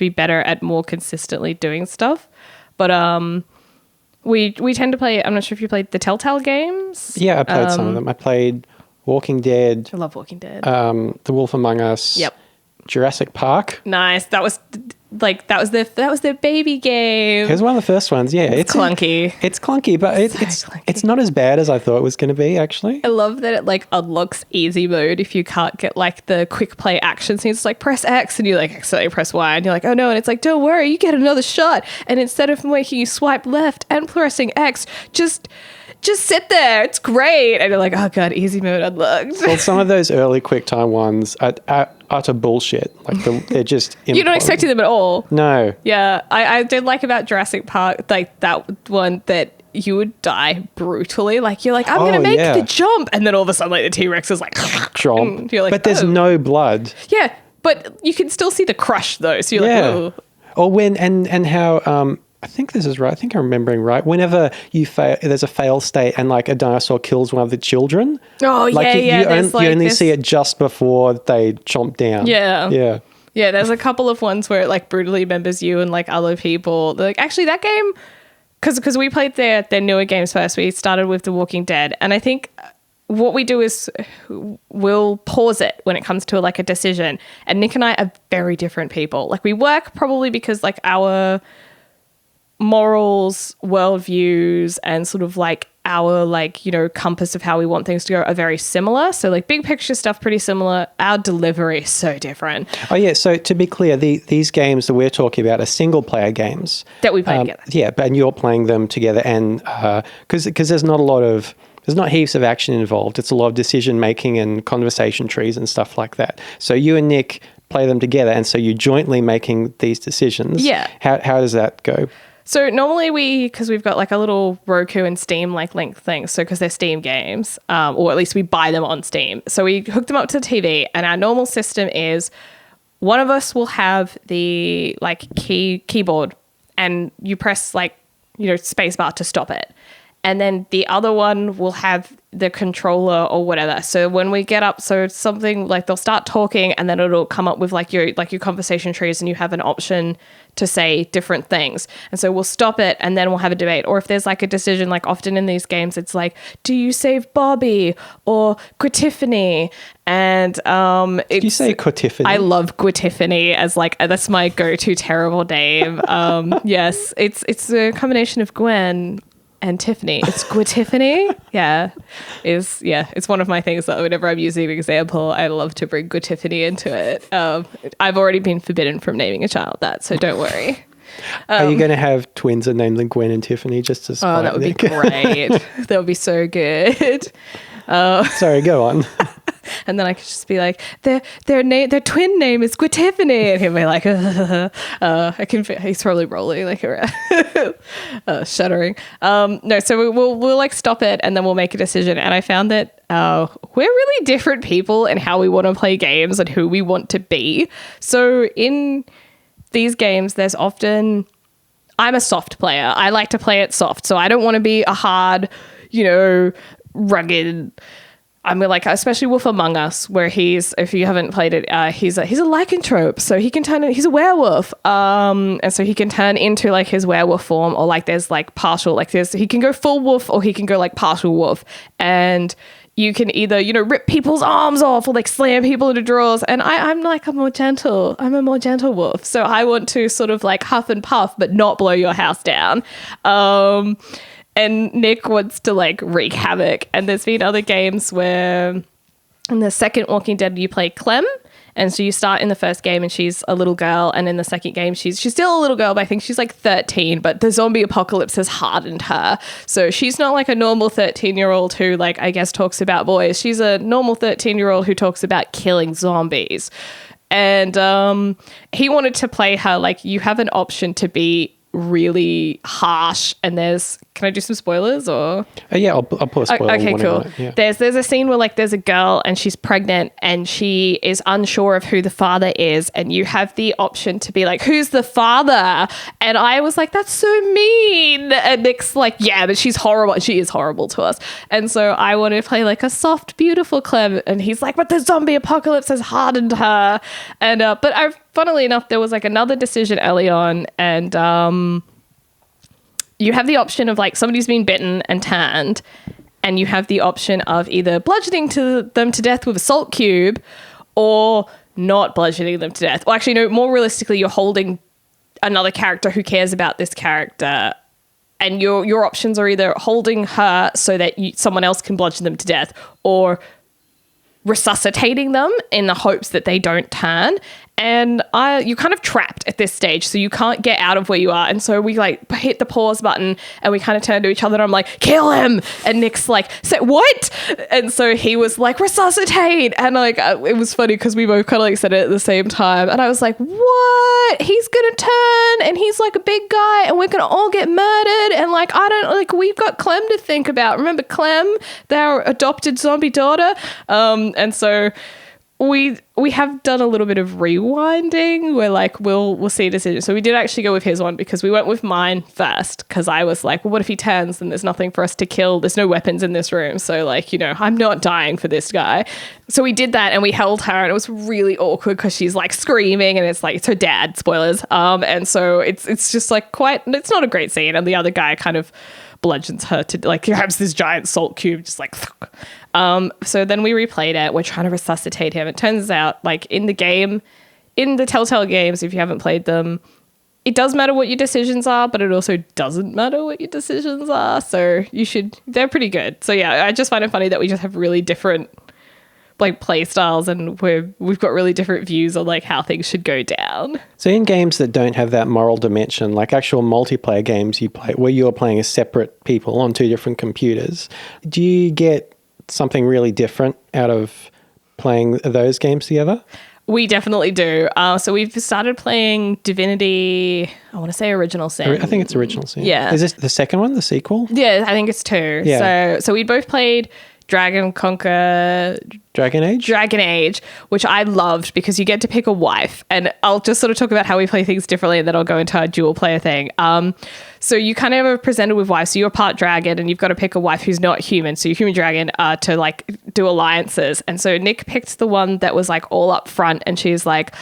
B: better at more consistently doing stuff. But we tend to play, I'm not sure if you played the Telltale games.
C: Yeah, I played some of them. I played Walking Dead.
B: I love Walking Dead.
C: The Wolf Among Us.
B: Yep.
C: Jurassic Park.
B: Nice. That was their baby game.
C: It was one of the first ones. Yeah,
B: it's clunky.
C: It's clunky, but it's not as bad as I thought it was going to be. Actually,
B: I love that it like unlocks easy mode if you can't get like the quick play action scenes. It's like press X and you like accidentally press Y, and you're like, oh no, and it's like, don't worry, you get another shot. And instead of making you swipe left and pressing X, just sit there. It's great. And you're like, oh god, easy mode unlocked.
C: Well, some of those early QuickTime ones are utter bullshit. Like they're just
B: you're not expecting them at all.
C: No.
B: Yeah, I did like about Jurassic Park, like that one that you would die brutally. Like you're like, I'm gonna make the jump, and then all of a sudden like the T-Rex is like
C: Tromp.
B: You're like,
C: but there's no blood.
B: Yeah, but you can still see the crush though. So you're like, oh.
C: Or when and how I think this is right. I think I'm remembering right. Whenever you fail, there's a fail state, and like a dinosaur kills one of the children.
B: Oh
C: like
B: yeah.
C: You only see it just before they chomp down.
B: Yeah. Yeah, there's a couple of ones where it like brutally remembers you and like other people. Like actually that game, because we played their newer games first. We started with The Walking Dead, and I think what we do is we'll pause it when it comes to like a decision. And Nick and I are very different people. Like we work probably because like our morals, worldviews, and sort of like our like, you know, compass of how we want things to go are very similar. So like big picture stuff pretty similar. Our delivery is so different.
C: Oh yeah, so to be clear, these games that we're talking about are single player games
B: that we play together.
C: Yeah, and you're playing them together, and because there's not a lot of there's not heaps of action involved. It's a lot of decision making and conversation trees and stuff like that. So you and Nick play them together, and so you're jointly making these decisions.
B: Yeah.
C: How does that go?
B: So normally because we've got like a little Roku and Steam like link thing, so because they're Steam games, or at least we buy them on Steam. So we hook them up to the TV, and our normal system is one of us will have the like keyboard, and you press like, spacebar to stop it. And then the other one will have the controller or whatever. So when we get up, so it's something like they'll start talking, and then it'll come up with like your conversation trees, and you have an option to say different things. And so we'll stop it, and then we'll have a debate. Or if there's like a decision, like often in these games, it's like, do you save Bobby or Tiffany? And
C: do you say Tiffany?
B: I love Tiffany as like that's my go-to terrible name. Yes, it's a combination of Gwen and Tiffany. It's Tiffany. Yeah. It's one of my things that whenever I'm using an example, I love to bring Tiffany into it. I've already been forbidden from naming a child that, so don't worry.
C: Are you going to have twins and name them Gwen and Tiffany just to spite
B: that would
C: Nick?
B: be great. That would be so good.
C: Sorry, go on.
B: And then I could just be like, their twin name is Tiffany, and he'll be like, he's probably rolling like around, shuddering. No, so we'll like stop it, and then we'll make a decision. And I found that we're really different people in how we want to play games and who we want to be. So in these games, there's often, I'm a soft player. I like to play it soft, so I don't want to be a hard, rugged. I'm like, especially Wolf Among Us, where if you haven't played it, he's a lycanthrope, so he can he's a werewolf, and so he can turn into like his werewolf form, or like there's like partial, like he can go full wolf, or he can go like partial wolf, and you can either rip people's arms off or like slam people into drawers, and I'm a more gentle wolf, so I want to sort of like huff and puff but not blow your house down. And Nick wants to like wreak havoc. And there's been other games where in the second Walking Dead you play Clem. And so you start in the first game and she's a little girl, and in the second game she's still a little girl, but I think she's like 13, but the zombie apocalypse has hardened her. So she's not like a normal 13-year-old who like I guess talks about boys. She's a normal 13-year-old who talks about killing zombies. And he wanted to play her like you have an option to be really harsh, and can I do some spoilers or
C: I'll put a spoiler.
B: Okay, cool.
C: Yeah.
B: There's a scene where like there's a girl and she's pregnant and she is unsure of who the father is, and you have the option to be like, who's the father? And I was like, that's so mean. And Nick's like, yeah, but she's horrible. She is horrible to us. And so I wanted to play like a soft, beautiful Clem, and he's like, but the zombie apocalypse has hardened her. And funnily enough, there was like another decision early on, and you have the option of like somebody's been bitten and tanned, and you have the option of either bludgeoning them to death with a salt cube or not bludgeoning them to death. Well, actually, no, more realistically, you're holding another character who cares about this character, and your options are either holding her so that someone else can bludgeon them to death, or resuscitating them in the hopes that they don't turn. And you're kind of trapped at this stage, so you can't get out of where you are. And so we like hit the pause button, and we kind of turn to each other, and I'm like, kill him. And Nick's like, say what? And so he was like, resuscitate. And like it was funny because we both kind of like said it at the same time, and I was like, what? He's gonna turn, and he's like a big guy, and we're gonna all get murdered. And like we've got Clem to think about. Remember Clem, their adopted zombie daughter? And so we have done a little bit of rewinding where like we'll see a decision. So we did actually go with his one because we went with mine first, because I was like, well, what if he turns and there's nothing for us to kill? There's no weapons in this room. So like, I'm not dying for this guy. So we did that, and we held her, and it was really awkward because she's like screaming, and it's like, it's her dad, spoilers. And so it's just like it's not a great scene. And the other guy kind of bludgeons her to like, grabs this giant salt cube, just like, so then we replayed it. We're trying to resuscitate him. It turns out like in the Telltale games, if you haven't played them, it does matter what your decisions are, but it also doesn't matter what your decisions are. So they're pretty good. So yeah, I just find it funny that we just have really different like play styles, and we've got really different views on like how things should go down.
C: So in games that don't have that moral dimension, like actual multiplayer games you play where you're playing as separate people on two different computers, do you get something really different out of playing those games together?
B: We definitely do. So we've started playing Divinity, I want to say Original Sin.
C: I think it's Original Sin.
B: Yeah.
C: Is this the second one, the sequel?
B: Yeah, I think it's 2.
C: Yeah.
B: So we both played Dragon Age, which I loved because you get to pick a wife. And I'll just sort of talk about how we play things differently, and then I'll go into our dual player thing. So you kind of are presented with wives. So you're part dragon, and you've got to pick a wife who's not human. So you're human dragon to like do alliances. And so Nick picked the one that was like all up front, and she's like,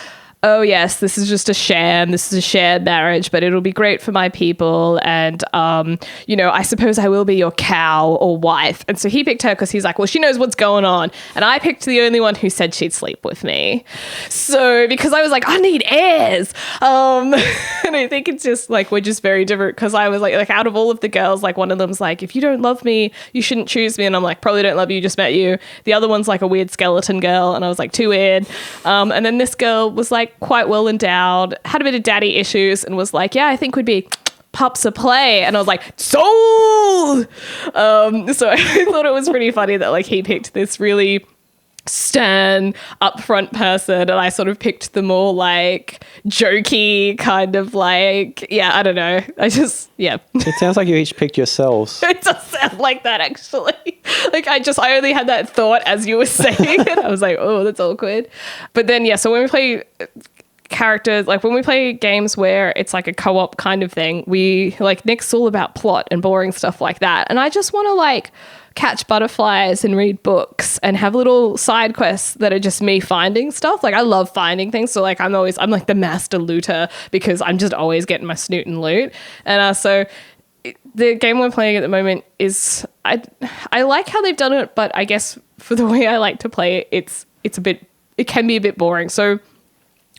B: oh yes, this is just a sham. This is a shared marriage, but it'll be great for my people. And, I suppose I will be your cow or wife. And so he picked her because he's like, well, she knows what's going on. And I picked the only one who said she'd sleep with me. So because I was like, I need heirs. And I think it's just like, we're just very different because I was like out of all of the girls, like one of them's like, if you don't love me, you shouldn't choose me. And I'm like, probably don't love you, just met you. The other one's like a weird skeleton girl. And I was like, too weird. And then this girl was like, quite well endowed, had a bit of daddy issues, and was like, yeah, I think we'd be pups of play. And I was like, sold. So I thought it was pretty funny that like he picked this really stern upfront person, and I sort of picked the more like jokey kind of like, yeah, I don't know,
C: It sounds like you each picked yourselves.
B: It does sound like that, actually. Like I only had that thought as you were saying it. I was like, oh, that's awkward. But then so when we play characters, like when we play games where it's like a co-op kind of thing, we like, Nick's all about plot and boring stuff like that, and I just want to like catch butterflies and read books and have little side quests that are just me finding stuff. Like I love finding things, so like I'm like the master looter because I'm just always getting my snoot and loot. And so the game we're playing at the moment is, I like how they've done it, but I guess for the way I like to play it, it can be a bit boring. So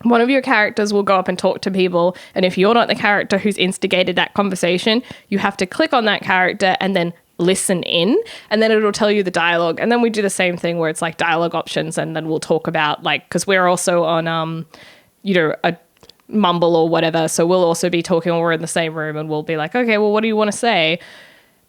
B: one of your characters will go up and talk to people, and if you're not the character who's instigated that conversation, you have to click on that character and then listen in, and then it'll tell you the dialogue. And then we do the same thing where it's like dialogue options, and then we'll talk about like, because we're also on a Mumble or whatever, so we'll also be talking when we're in the same room, and we'll be like, okay, well, what do you want to say?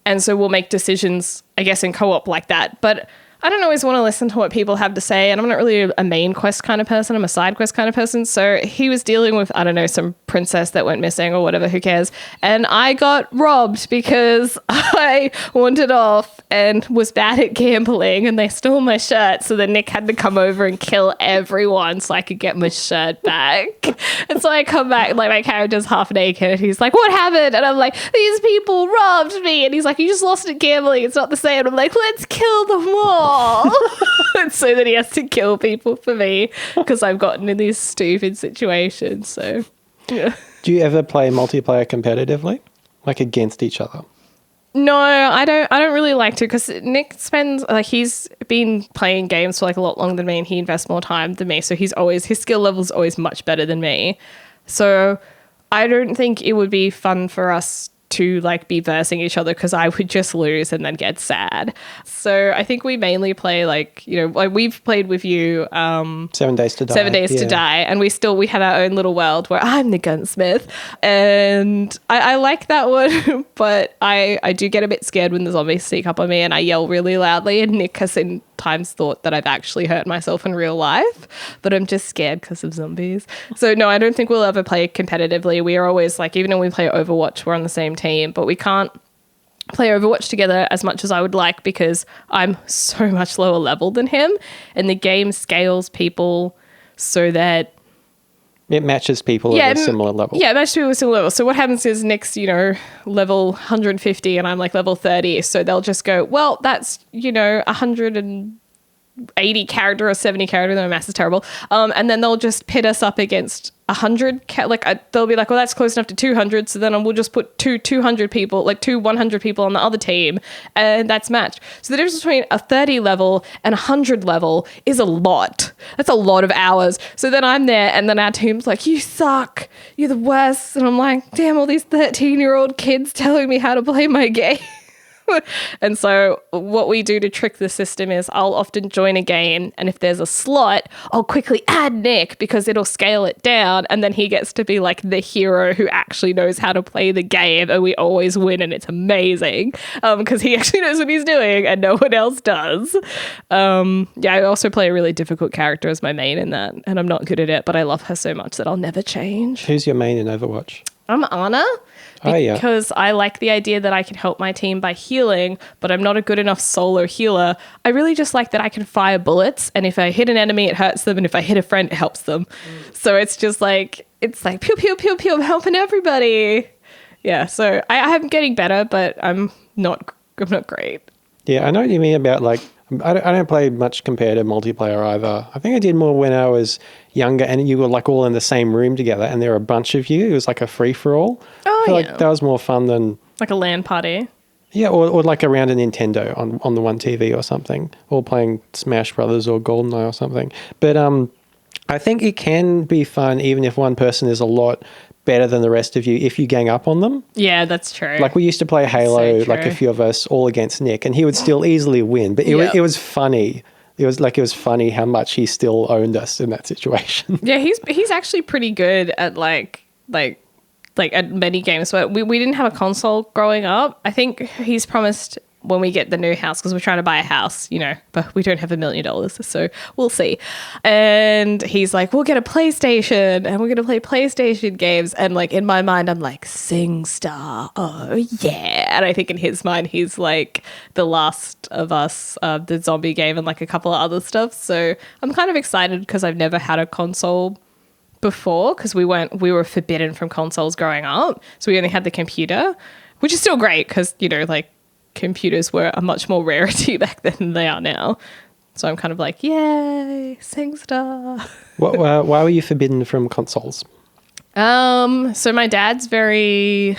B: And so we'll make decisions, I guess, in co-op like that. But I don't always want to listen to what people have to say, and I'm not really a main quest kind of person. I'm a side quest kind of person. So he was dealing with, I don't know, some princess that went missing or whatever, who cares? And I got robbed because I wandered off and was bad at gambling, and they stole my shirt. So then Nick had to come over and kill everyone so I could get my shirt back. And so I come back, like my character's half naked, and he's like, what happened? And I'm like, these people robbed me. And he's like, you just lost at gambling. It's not the same. And I'm like, let's kill them all. And so that he has to kill people for me because I've gotten in these stupid situations. So, yeah.
C: Do you ever play multiplayer competitively, like against each other?
B: No, I don't really like to, because Nick spends, like, he's been playing games for like a lot longer than me, and he invests more time than me. So his skill level is always much better than me. So I don't think it would be fun for us to like be versing each other, because I would just lose and then get sad. So I think we mainly play like we've played with you
C: 7 Days to Die.
B: 7 Days to Die, and we have our own little world where I'm the gunsmith, and I like that one. But I do get a bit scared when the zombies sneak up on me and I yell really loudly, and Nick has in times thought that I've actually hurt myself in real life, but I'm just scared because of zombies. So no, I don't think we'll ever play competitively. We are always like, even when we play Overwatch, we're on the same team, but we can't play Overwatch together as much as I would like because I'm so much lower level than him, and the game scales people so that
C: it matches people at a similar level.
B: Yeah, it matches people at a similar level. So what happens is Nick's, level 150 and I'm like level 30. So they'll just go, well, that's, 180 character or 70 character. Their math is terrible. And then they'll just pit us up against 100. They'll be like, well, that's close enough to 200. So then we'll just put two 200 people, like two 100 people on the other team, and that's matched. So the difference between a 30 level and 100 level is a lot. That's a lot of hours. So then I'm there, and then our team's like, you suck. You're the worst. And I'm like, damn, all these 13-year-old kids telling me how to play my game. And so what we do to trick the system is I'll often join a game, and if there's a slot, I'll quickly add Nick because it'll scale it down, and then he gets to be like the hero who actually knows how to play the game, and we always win, and it's amazing because he actually knows what he's doing and no one else does. I also play a really difficult character as my main in that, and I'm not good at it, but I love her so much that I'll never change.
C: Who's your main in Overwatch?
B: I'm Anna. Because I like the idea that I can help my team by healing, but I'm not a good enough solo healer. I really just like that I can fire bullets, and if I hit an enemy, it hurts them, and if I hit a friend, it helps them. So it's just like, pew, pew, pew, pew, I'm helping everybody. Yeah, so I'm getting better, but I'm not great.
C: Yeah, I know what you mean about like, I don't play much compared to multiplayer either. I think I did more when I was younger and you were like all in the same room together and there were a bunch of you. It was like a free-for-all.
B: Oh,
C: I feel
B: yeah.
C: like that was more fun than...
B: Like a LAN party.
C: Yeah, or like around a Nintendo on the one TV or something, or playing Smash Brothers or GoldenEye or something. But I think it can be fun even if one person is a lot better than the rest of you if you gang up on them.
B: Yeah, that's true.
C: Like we used to play Halo,
B: So
C: like a few of us all against Nick, and he would still easily win. But it was funny. It was funny how much he still owned us in that situation.
B: Yeah, he's actually pretty good at like at many games. But we didn't have a console growing up. I think he's promised when we get the new house, because we're trying to buy a house, but we don't have $1 million, so we'll see. And he's like, we'll get a PlayStation and we're going to play PlayStation games. And like in my mind, I'm like, SingStar, oh yeah. And I think in his mind, he's like The Last of Us, the zombie game, and like a couple of other stuff. So I'm kind of excited because I've never had a console before, because we were forbidden from consoles growing up. So we only had the computer, which is still great because, like, computers were a much more rarity back then than they are now. So I'm kind of like, yay, SingStar.
C: Why were you forbidden from consoles?
B: So my dad's he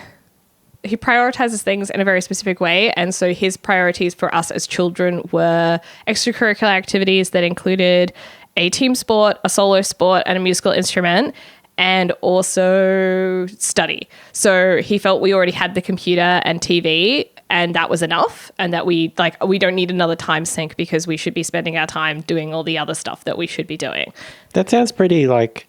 B: prioritizes things in a very specific way. And so his priorities for us as children were extracurricular activities that included a team sport, a solo sport, and a musical instrument, and also study. So he felt we already had the computer and TV, and that was enough, and that we don't need another time sink because we should be spending our time doing all the other stuff that we should be doing.
C: That sounds pretty like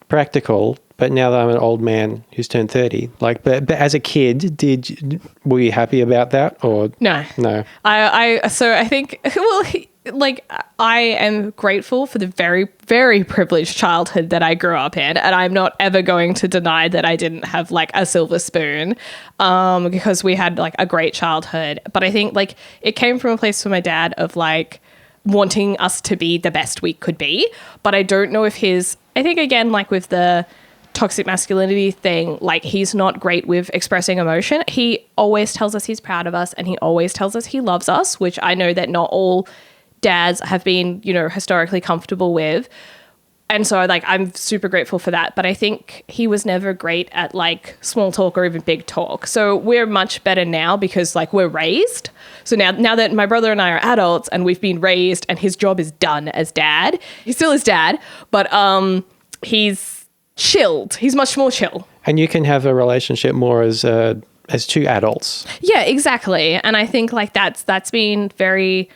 C: practical, but now that I'm an old man who's turned 30, like, but as a kid, were you happy about that or
B: no? I think, well, I am grateful for the very, very privileged childhood that I grew up in, and I'm not ever going to deny that I didn't have like a silver spoon, because we had like a great childhood. But I think like it came from a place for my dad of like wanting us to be the best we could be. But I don't know if I think again, like with the toxic masculinity thing, like he's not great with expressing emotion. He always tells us he's proud of us, and he always tells us he loves us, which I know that not all dads have been, historically comfortable with. And so like I'm super grateful for that. But I think he was never great at like small talk or even big talk. So we're much better now because like we're raised. So now that my brother and I are adults and we've been raised and his job is done as dad, he still is dad, but he's chilled. He's much more chill.
C: And you can have a relationship more as two adults.
B: Yeah, exactly. And I think like that's been very,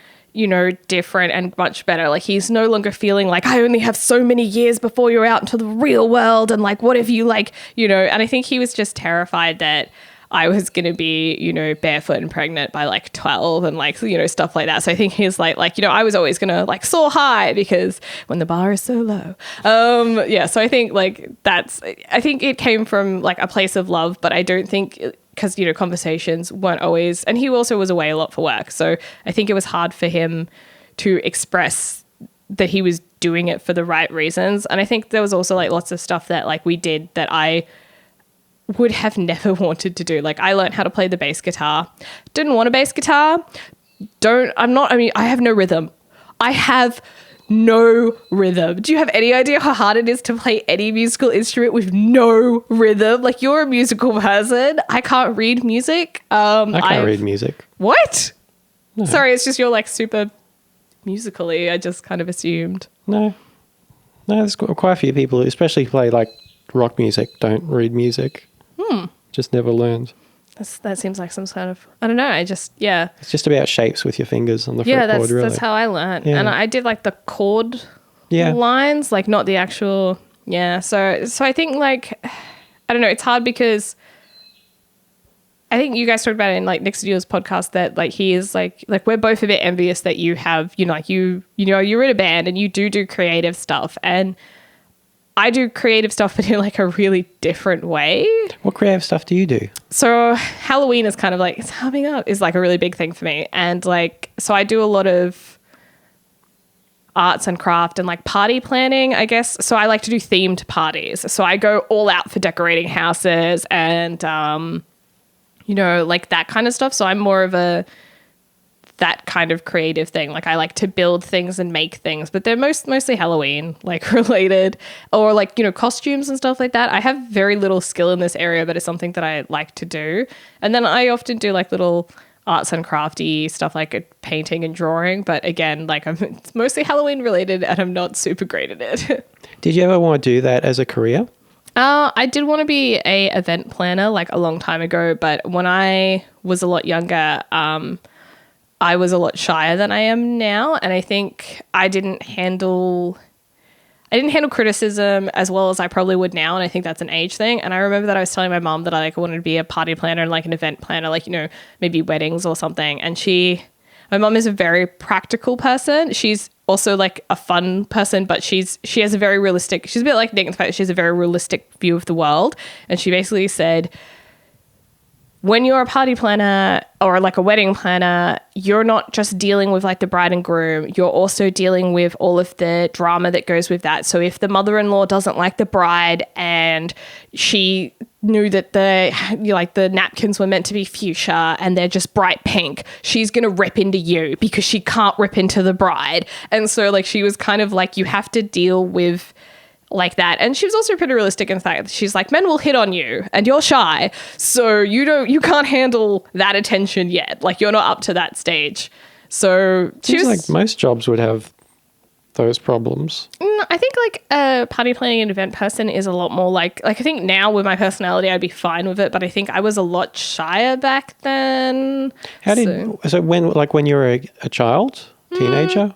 B: different and much better. Like he's no longer feeling like I only have so many years before you're out into the real world. And like, what if you like, and I think he was just terrified that I was going to be, barefoot and pregnant by like 12 and like, stuff like that. So I think he's like, I was always going to like soar high because when the bar is so low. So I think like I think it came from like a place of love, but I don't think because, conversations weren't always, and he also was away a lot for work. So I think it was hard for him to express that he was doing it for the right reasons. And I think there was also like lots of stuff that like we did that I would have never wanted to do. Like I learned how to play the bass guitar. Didn't want a bass guitar. I have no rhythm. I have no rhythm. Do you have any idea how hard it is to play any musical instrument with no rhythm? Like you're a musical person. I can't read music.
C: I can't read music.
B: What?
C: No.
B: Sorry, it's just you're like super musically. I just kind of assumed.
C: No, there's quite a few people, especially play like rock music, don't read music. Just never learned.
B: That seems like some sort of, I don't know. Yeah.
C: It's just about shapes with your fingers on the fretboard, really.
B: That's how I learned.
C: Yeah.
B: And I did like the chord lines, like not the actual, So I think like, I don't know, it's hard because I think you guys talked about it in like Nick Studio's podcast that like he is like we're both a bit envious that you have, like you're in a band and you do creative stuff, and I do creative stuff, but in like a really different way.
C: What creative stuff do you do?
B: So Halloween is kind of like, it's coming up, is like a really big thing for me. And like, so I do a lot of arts and craft and like party planning, I guess. So I like to do themed parties. So I go all out for decorating houses and, like that kind of stuff. So I'm more of that kind of creative thing. Like I like to build things and make things, but they're mostly Halloween like related, or like, costumes and stuff like that. I have very little skill in this area, but it's something that I like to do. And then I often do like little arts and crafty stuff like painting and drawing. But again, like it's mostly Halloween related and I'm not super great at it.
C: Did you ever want to do that as a career?
B: I did want to be a event planner like a long time ago, but when I was a lot younger, I was a lot shyer than I am now, and I think I didn't handle criticism as well as I probably would now, and I think that's an age thing. And I remember that I was telling my mom that I like wanted to be a party planner and like an event planner, like maybe weddings or something. And my mom is a very practical person. She's also like a fun person, but she has a very realistic. She's a bit like Nick in the fact that she has a very realistic view of the world, and she basically said, when you're a party planner or like a wedding planner, you're not just dealing with like the bride and groom, you're also dealing with all of the drama that goes with that. So if the mother-in-law doesn't like the bride and she knew that the napkins were meant to be fuchsia and they're just bright pink, she's going to rip into you because she can't rip into the bride. And so like she was kind of like, you have to deal with like that. And she was also pretty realistic in the fact that she's like, men will hit on you and you're shy, so you can't handle that attention yet, like you're not up to that stage. So
C: seems like most jobs would have those problems.
B: I think like a party planning and event person is a lot more like I think now with my personality I'd be fine with it, but I think I was a lot shyer back then. When you were a child, teenager?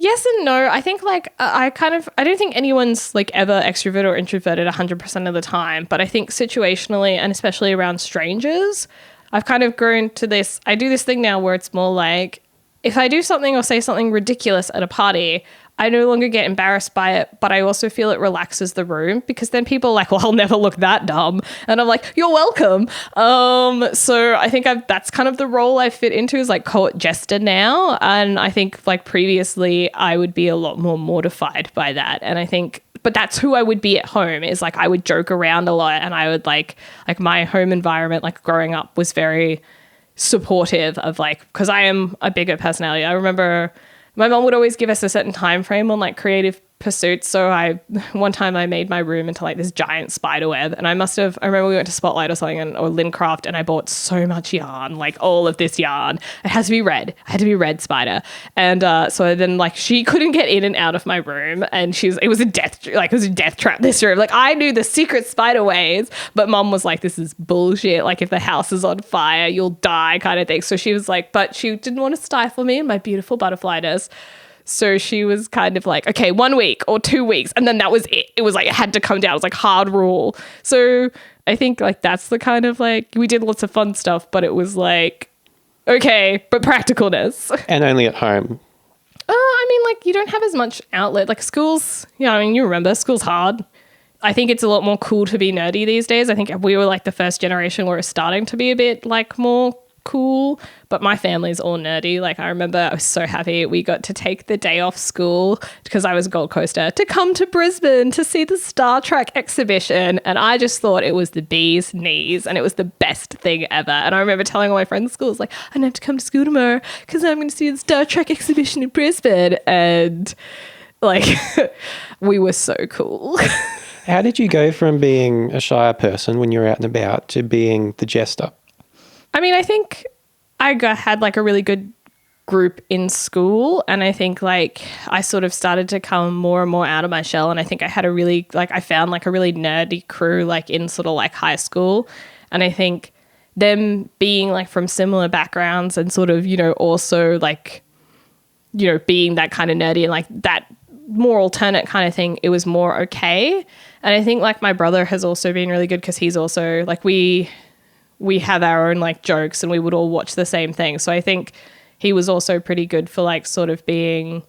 B: Yes and no. I think like I don't think anyone's like ever extrovert or introverted 100% of the time, but I think situationally and especially around strangers, I've kind of grown to this. I do this thing now where it's more like if I do something or say something ridiculous at a party, I no longer get embarrassed by it, but I also feel it relaxes the room because then people are like, well, I'll never look that dumb. And I'm like, you're welcome. So I think that's kind of the role I fit into is like court jester now. And I think like previously I would be a lot more mortified by that. And I think, but that's who I would be at home is like I would joke around a lot and I would like my home environment, like growing up was very supportive of like, because I am a bigger personality. I remember my mom would always give us a certain time frame on like creative pursuits. So one time I made my room into like this giant spider web, and I remember we went to Spotlight or something or Lincraft, and I bought so much yarn, like all of this yarn. It has to be red. I had to be red spider. And so then like she couldn't get in and out of my room, and it was a death trap, this room. Like I knew the secret spider ways, but mom was like, this is bullshit. Like if the house is on fire, you'll die kind of thing. So she was like, but she didn't want to stifle me and my beautiful butterflyness. So she was kind of like, okay, 1 week or 2 weeks. And then that was it. It was like, it had to come down. It was like hard rule. So I think like that's the kind of like, we did lots of fun stuff, but it was like, okay, but practicalness.
C: And only at home.
B: I mean, like you don't have as much outlet. Like schools, I mean, you remember school's hard. I think it's a lot more cool to be nerdy these days. I think we were like the first generation where it's starting to be a bit like more cool, but my family's all nerdy. Like I remember I was so happy we got to take the day off school because I was a Gold Coaster to come to Brisbane to see the Star Trek exhibition, and I just thought it was the bee's knees and it was the best thing ever. And I remember telling all my friends at school, like, I don't have to come to school tomorrow because I'm going to see the Star Trek exhibition in Brisbane. And like we were so cool.
C: How did you go from being a shyer person when you were out and about to being the jester?
B: I mean, I think I had like a really good group in school, and I think like I sort of started to come more and more out of my shell, and I think I had a really I found like a really nerdy crew like in sort of like high school, and I think them being like from similar backgrounds and sort of, you know, also like, you know, being that kind of nerdy and like that more alternate kind of thing, it was more okay. And I think like my brother has also been really good because he's also like, we have our own like jokes and we would all watch the same thing. So I think he was also pretty good for like sort of being,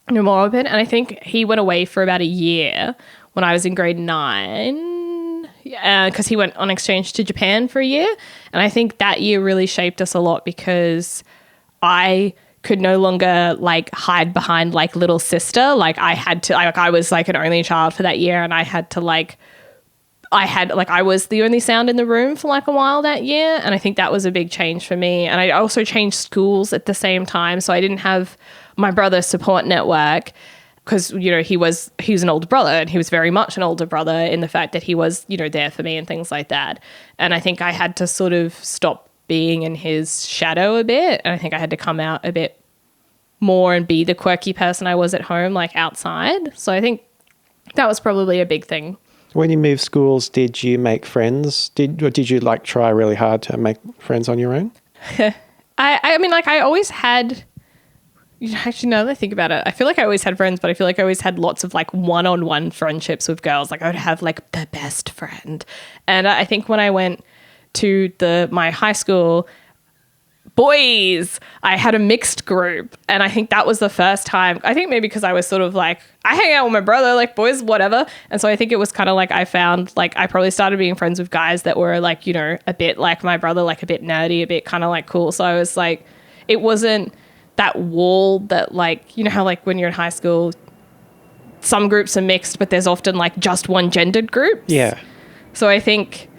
B: you know, more open. And I think he went away for about a year when I was in grade 9 because he went on exchange to Japan for a year. And I think that year really shaped us a lot because I could no longer like hide behind like little sister. Like I had to, I was like an only child for that year and I was the only sound in the room for like a while that year. And I think that was a big change for me. And I also changed schools at the same time. So I didn't have my brother's support network because, you know, he was an older brother and he was very much an older brother in the fact that he was, you know, there for me and things like that. And I think I had to sort of stop being in his shadow a bit. And I think I had to come out a bit more and be the quirky person I was at home, like outside. So I think that was probably a big thing.
C: When you moved schools, did you make friends? Did you like try really hard to make friends on your own?
B: I mean, like I always had, actually now that I think about it, I feel like I always had friends, but I feel like I always had lots of like one-on-one friendships with girls. Like I would have like the best friend. And I think when I went to my high school, boys, I had a mixed group. And I think that was the first time, I think maybe because I was sort of like, I hang out with my brother, like boys, whatever. And so I think it was kind of like I found, like I probably started being friends with guys that were like, you know, a bit like my brother, like a bit nerdy, a bit kind of like cool. So I was like, it wasn't that wall that like, you know how like when you're in high school, some groups are mixed, but there's often like just one gendered group.
C: Yeah.
B: So I think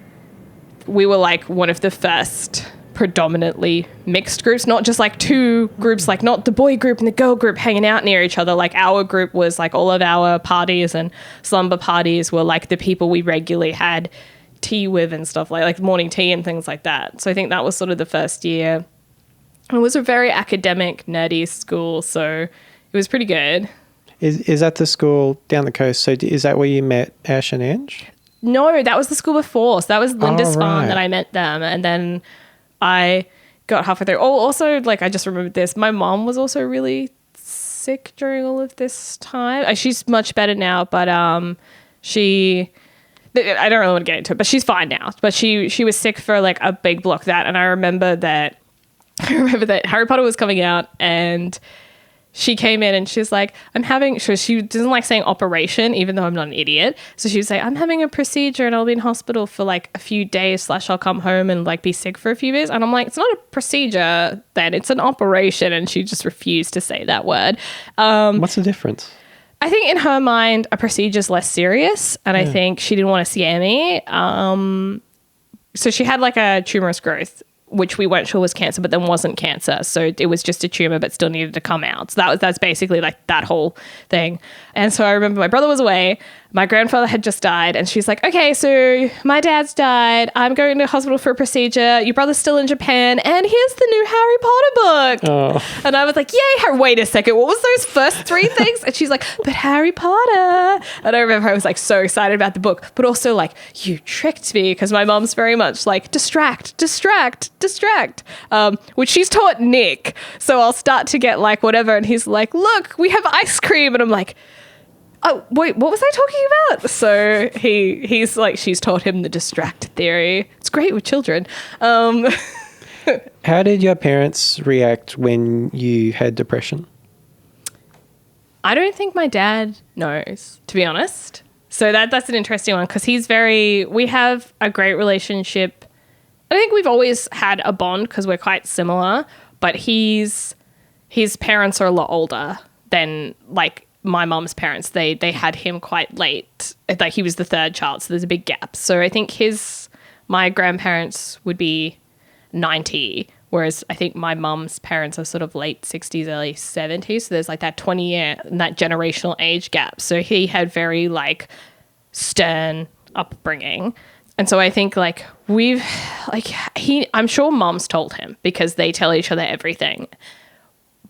B: we were like one of the first predominantly mixed groups, not just like two groups, like not the boy group and the girl group hanging out near each other. Like our group was like all of our parties and slumber parties were like the people we regularly had tea with and stuff like morning tea and things like that. So I think that was sort of the first year. It was a very academic, nerdy school, so it was pretty good.
C: Is that the school down the coast? So is that where you met Ash and Ange?
B: No, that was the school before. So that was Lindisfarne
C: right.
B: that I met them. And then I got halfway through. Oh, also, like, I just remembered this. My mom was also really sick during all of this time. She's much better now, but I don't really want to get into it, but she's fine now. But she was sick for, like, a big block that. And I remember that Harry Potter was coming out and she came in and she's like, she doesn't like saying operation, even though I'm not an idiot. So she would say, I'm having a procedure and I'll be in hospital for like a few days / I'll come home and like be sick for a few days. And I'm like, it's not a procedure then, it's an operation. And she just refused to say that word.
C: What's the difference?
B: I think in her mind, a procedure is less serious. And I think she didn't want to scare me. So she had like a tumorous growth, which we weren't sure was cancer, but then wasn't cancer. So it was just a tumor, but still needed to come out. So that's basically like that whole thing. And so I remember my brother was away. My grandfather had just died. And she's like, okay, so my dad's died. I'm going to hospital for a procedure. Your brother's still in Japan. And here's the new Harry Potter book.
C: Oh.
B: And I was like, yay, wait a second. What was those first 3 things? And she's like, but Harry Potter. And I remember I was like so excited about the book, but also like, you tricked me, because my mom's very much like distract, which she's taught Nick. So I'll start to get like whatever. And he's like, look, we have ice cream. And I'm like, oh, wait, what was I talking about? So he's like, she's taught him the distract theory. It's great with children.
C: How did your parents react when you had depression?
B: I don't think my dad knows, to be honest. So that's an interesting one, because we have a great relationship. I think we've always had a bond because we're quite similar, but his parents are a lot older than like my mom's parents. They had him quite late. Like he was the third child, so there's a big gap. So I think my grandparents would be 90, whereas I think my mom's parents are sort of late 60s, early 70s. So there's like that 20-year, that generational age gap. So he had very like stern upbringing. And so I think like I'm sure mom's told him, because they tell each other everything,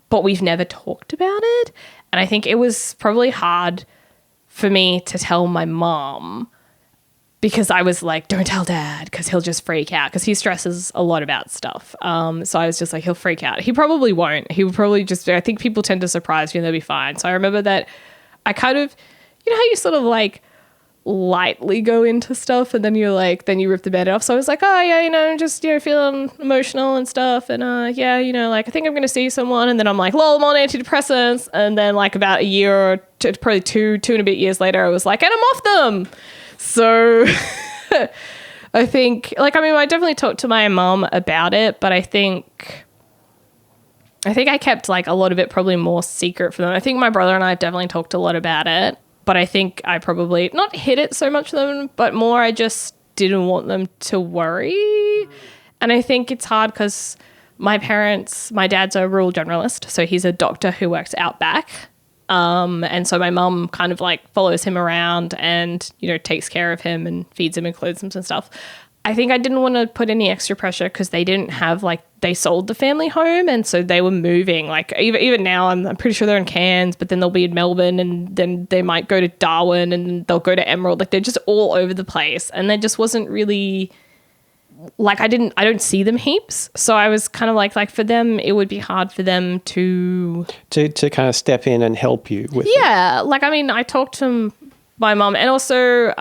B: but we've never talked about it. And I think it was probably hard for me to tell my mom, because I was like, don't tell dad because he'll just freak out because he stresses a lot about stuff. So I was just like, he'll freak out. He probably won't. He will probably just, I think people tend to surprise you and they'll be fine. So I remember that I kind of, you know how you sort of like lightly go into stuff and then you're like, then you rip the band off. So I was like, oh yeah, you know, just, you know, feeling emotional and stuff. And yeah, you know, like I think I'm going to see someone. And then I'm like, lol, I'm on antidepressants. And then like about a year or probably two and a bit years later, I was like, and I'm off them. So I think, like, I mean, I definitely talked to my mom about it, but I think I kept like a lot of it probably more secret from them. I think my brother and I have definitely talked a lot about it, but I think I probably not hid it so much from them, but more I just didn't want them to worry. And I think it's hard because my dad's a rural generalist, so he's a doctor who works out back. And so my mum kind of like follows him around and, you know, takes care of him and feeds him and clothes him and stuff. I think I didn't want to put any extra pressure because they didn't have like, they sold the family home. And so they were moving like even now I'm pretty sure they're in Cairns, but then they'll be in Melbourne and then they might go to Darwin and they'll go to Emerald. Like they're just all over the place. And there just wasn't really like, I don't see them heaps. So I was kind of like for them, it would be hard for them to
C: kind of step in and help you with
B: Yeah. Like, I mean, I talked to my mom and also,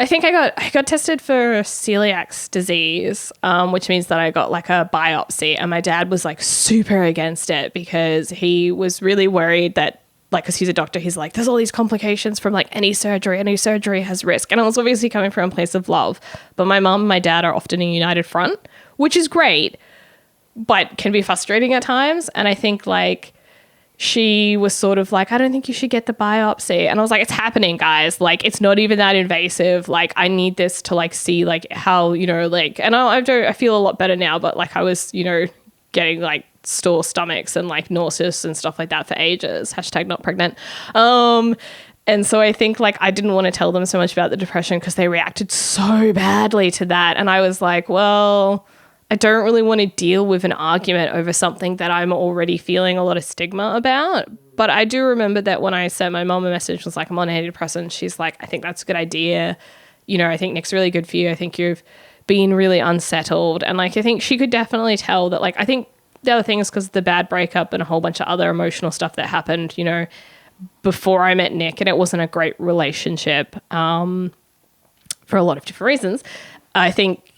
B: I think I got tested for celiac disease, which means that I got like a biopsy, and my dad was like super against it because he was really worried that, like, because he's a doctor, he's like, there's all these complications from like any surgery has risk. And I was obviously coming from a place of love, but my mom and my dad are often in united front, which is great, but can be frustrating at times. And I think like, she was sort of like, I don't think you should get the biopsy. And I was like, it's happening, guys. Like, it's not even that invasive. Like, I need this to like see like how, you know, like, and I feel a lot better now, but like I was, you know, getting like sore stomachs and like nauseous and stuff like that for ages. # not pregnant. And so I think like I didn't want to tell them so much about the depression because they reacted so badly to that. And I was like, well, I don't really want to deal with an argument over something that I'm already feeling a lot of stigma about. But I do remember that when I sent my mom a message, was like, I'm on antidepressants. She's like, I think that's a good idea. You know, I think Nick's really good for you. I think you've been really unsettled. And like, I think she could definitely tell that, like, I think the other thing is because of the bad breakup and a whole bunch of other emotional stuff that happened, you know, before I met Nick, and it wasn't a great relationship for a lot of different reasons. I think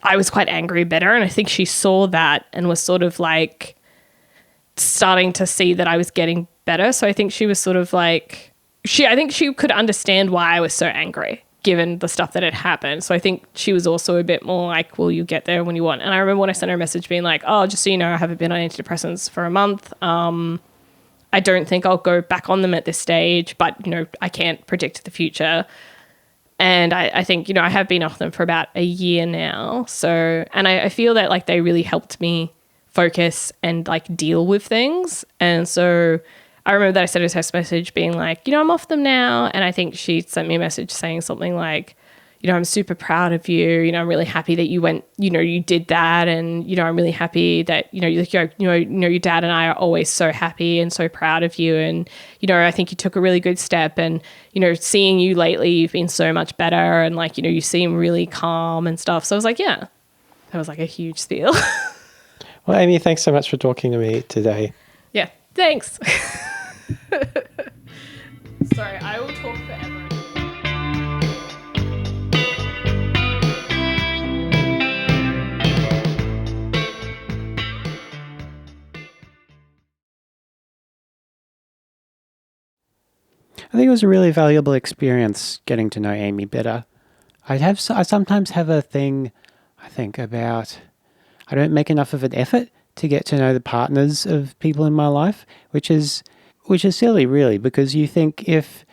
B: I was quite angry, bitter, and I think she saw that and was sort of like starting to see that I was getting better. So I think she was sort of like, I think she could understand why I was so angry given the stuff that had happened. So I think she was also a bit more like, well, you get there when you want. And I remember when I sent her a message being like, oh, just so you know, I haven't been on antidepressants for a month. I don't think I'll go back on them at this stage, but, you know, I can't predict the future. And I think, you know, I have been off them for about a year now. So, and I feel that like they really helped me focus and like deal with things. And so I remember that I sent a text message being like, you know, I'm off them now. And I think she sent me a message saying something like, you know, I'm super proud of you. You know, I'm really happy that you went, you know, you did that. And, you know, I'm really happy that, you know, your dad and I are always so happy and so proud of you. And, you know, I think you took a really good step. And, you know, seeing you lately, you've been so much better. And like, you know, you seem really calm and stuff. So I was like, yeah, that was like a huge steal.
C: Well, Amy, thanks so much for talking to me today.
B: Yeah, thanks. Sorry, I will talk forever.
A: I think it was a really valuable experience getting to know Amy better. I sometimes have a thing, I think, about I don't make enough of an effort to get to know the partners of people in my life, which is silly, really, because you think if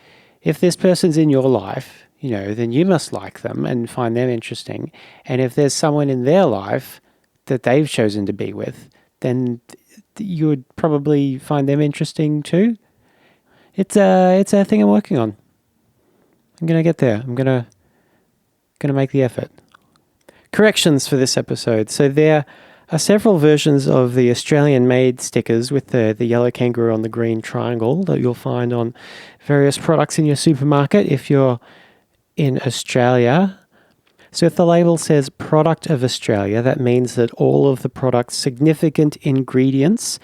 A: this person's in your life, you know, then you must like them and find them interesting. And if there's someone in their life that they've chosen to be with, then you would probably find them interesting too. It's a thing I'm working on. I'm gonna get there. I'm gonna make the effort. Corrections for this episode. So there are several versions of the Australian-made stickers with the yellow kangaroo on the green triangle that you'll find on various products in your supermarket if you're in Australia. So if the label says product of Australia, that means that all of the product's significant ingredients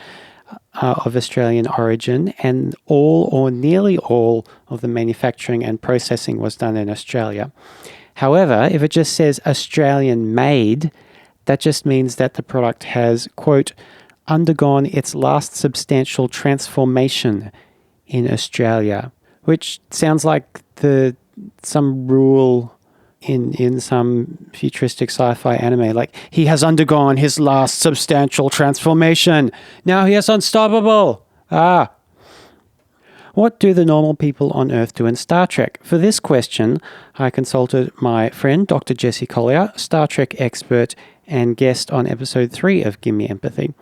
A: are of Australian origin, and all or nearly all of the manufacturing and processing was done in Australia. However, if it just says Australian made, that just means that the product has, quote, undergone its last substantial transformation in Australia, which sounds like some rule in some futuristic sci-fi anime, like he has undergone his last substantial transformation. Now he is unstoppable. What do the normal people on Earth do in Star Trek? For this question, I consulted my friend, Dr. Jessie Collier, Star Trek expert and guest on episode 3 of Gimme Empathy.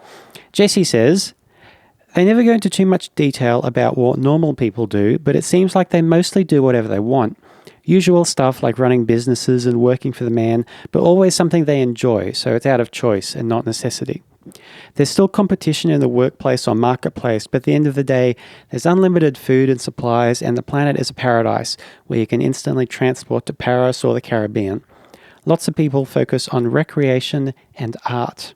A: Jessie says, they never go into too much detail about what normal people do, but it seems like they mostly do whatever they want. Usual stuff like running businesses and working for the man, but always something they enjoy, so it's out of choice and not necessity. There's still competition in the workplace or marketplace, but at the end of the day, there's unlimited food and supplies, and the planet is a paradise where you can instantly transport to Paris or the Caribbean. Lots of people focus on recreation and art.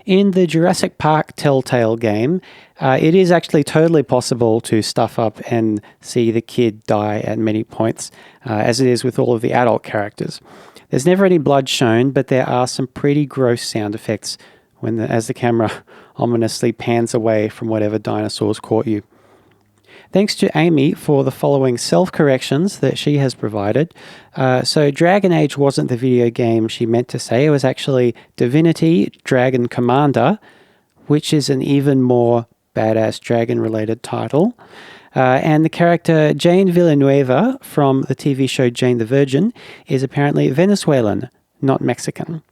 A: In the Jurassic Park Telltale game, it is actually totally possible to stuff up and see the kid die at many points, as it is with all of the adult characters. There's never any blood shown, but there are some pretty gross sound effects as the camera ominously pans away from whatever dinosaurs caught you. Thanks to Amy for the following self-corrections that she has provided. So Dragon Age wasn't the video game she meant to say. It was actually Divinity Dragon Commander, which is an even more badass dragon-related title. And the character Jane Villanueva from the TV show Jane the Virgin is apparently Venezuelan, not Mexican.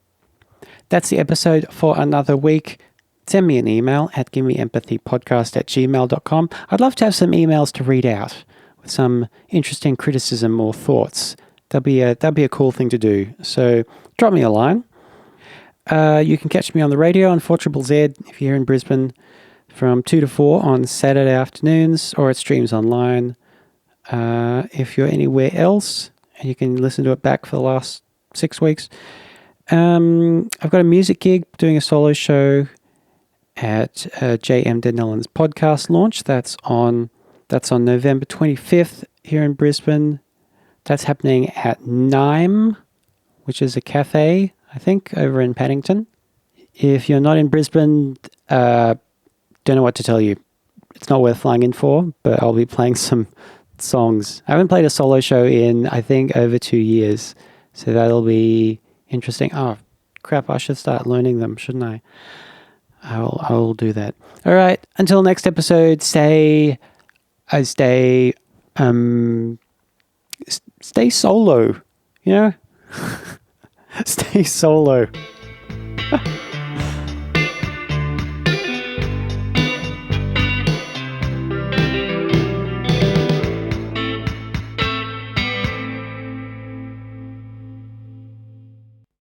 A: That's the episode for another week. Send me an email at gimmeempathypodcast@gmail.com. I'd love to have some emails to read out with some interesting criticism or thoughts. That'd be a cool thing to do. So drop me a line. You can catch me on the radio on 4ZZZ if you're here in Brisbane from 2 to 4 on Saturday afternoons, or it streams online. If you're anywhere else, and you can listen to it back for the last 6 weeks. I've got a music gig, doing a solo show at J.M. Denellen's podcast launch. That's on November 25th here in Brisbane. That's happening at Nime, which is a cafe, I think, over in Paddington. If you're not in Brisbane, don't know what to tell you. It's not worth flying in for, but I'll be playing some songs. I haven't played a solo show in, I think, over 2 years. So that'll be interesting. Oh, crap, I should start learning them, shouldn't I? I'll do that. All right. Until next episode, stay solo, you know? Stay solo.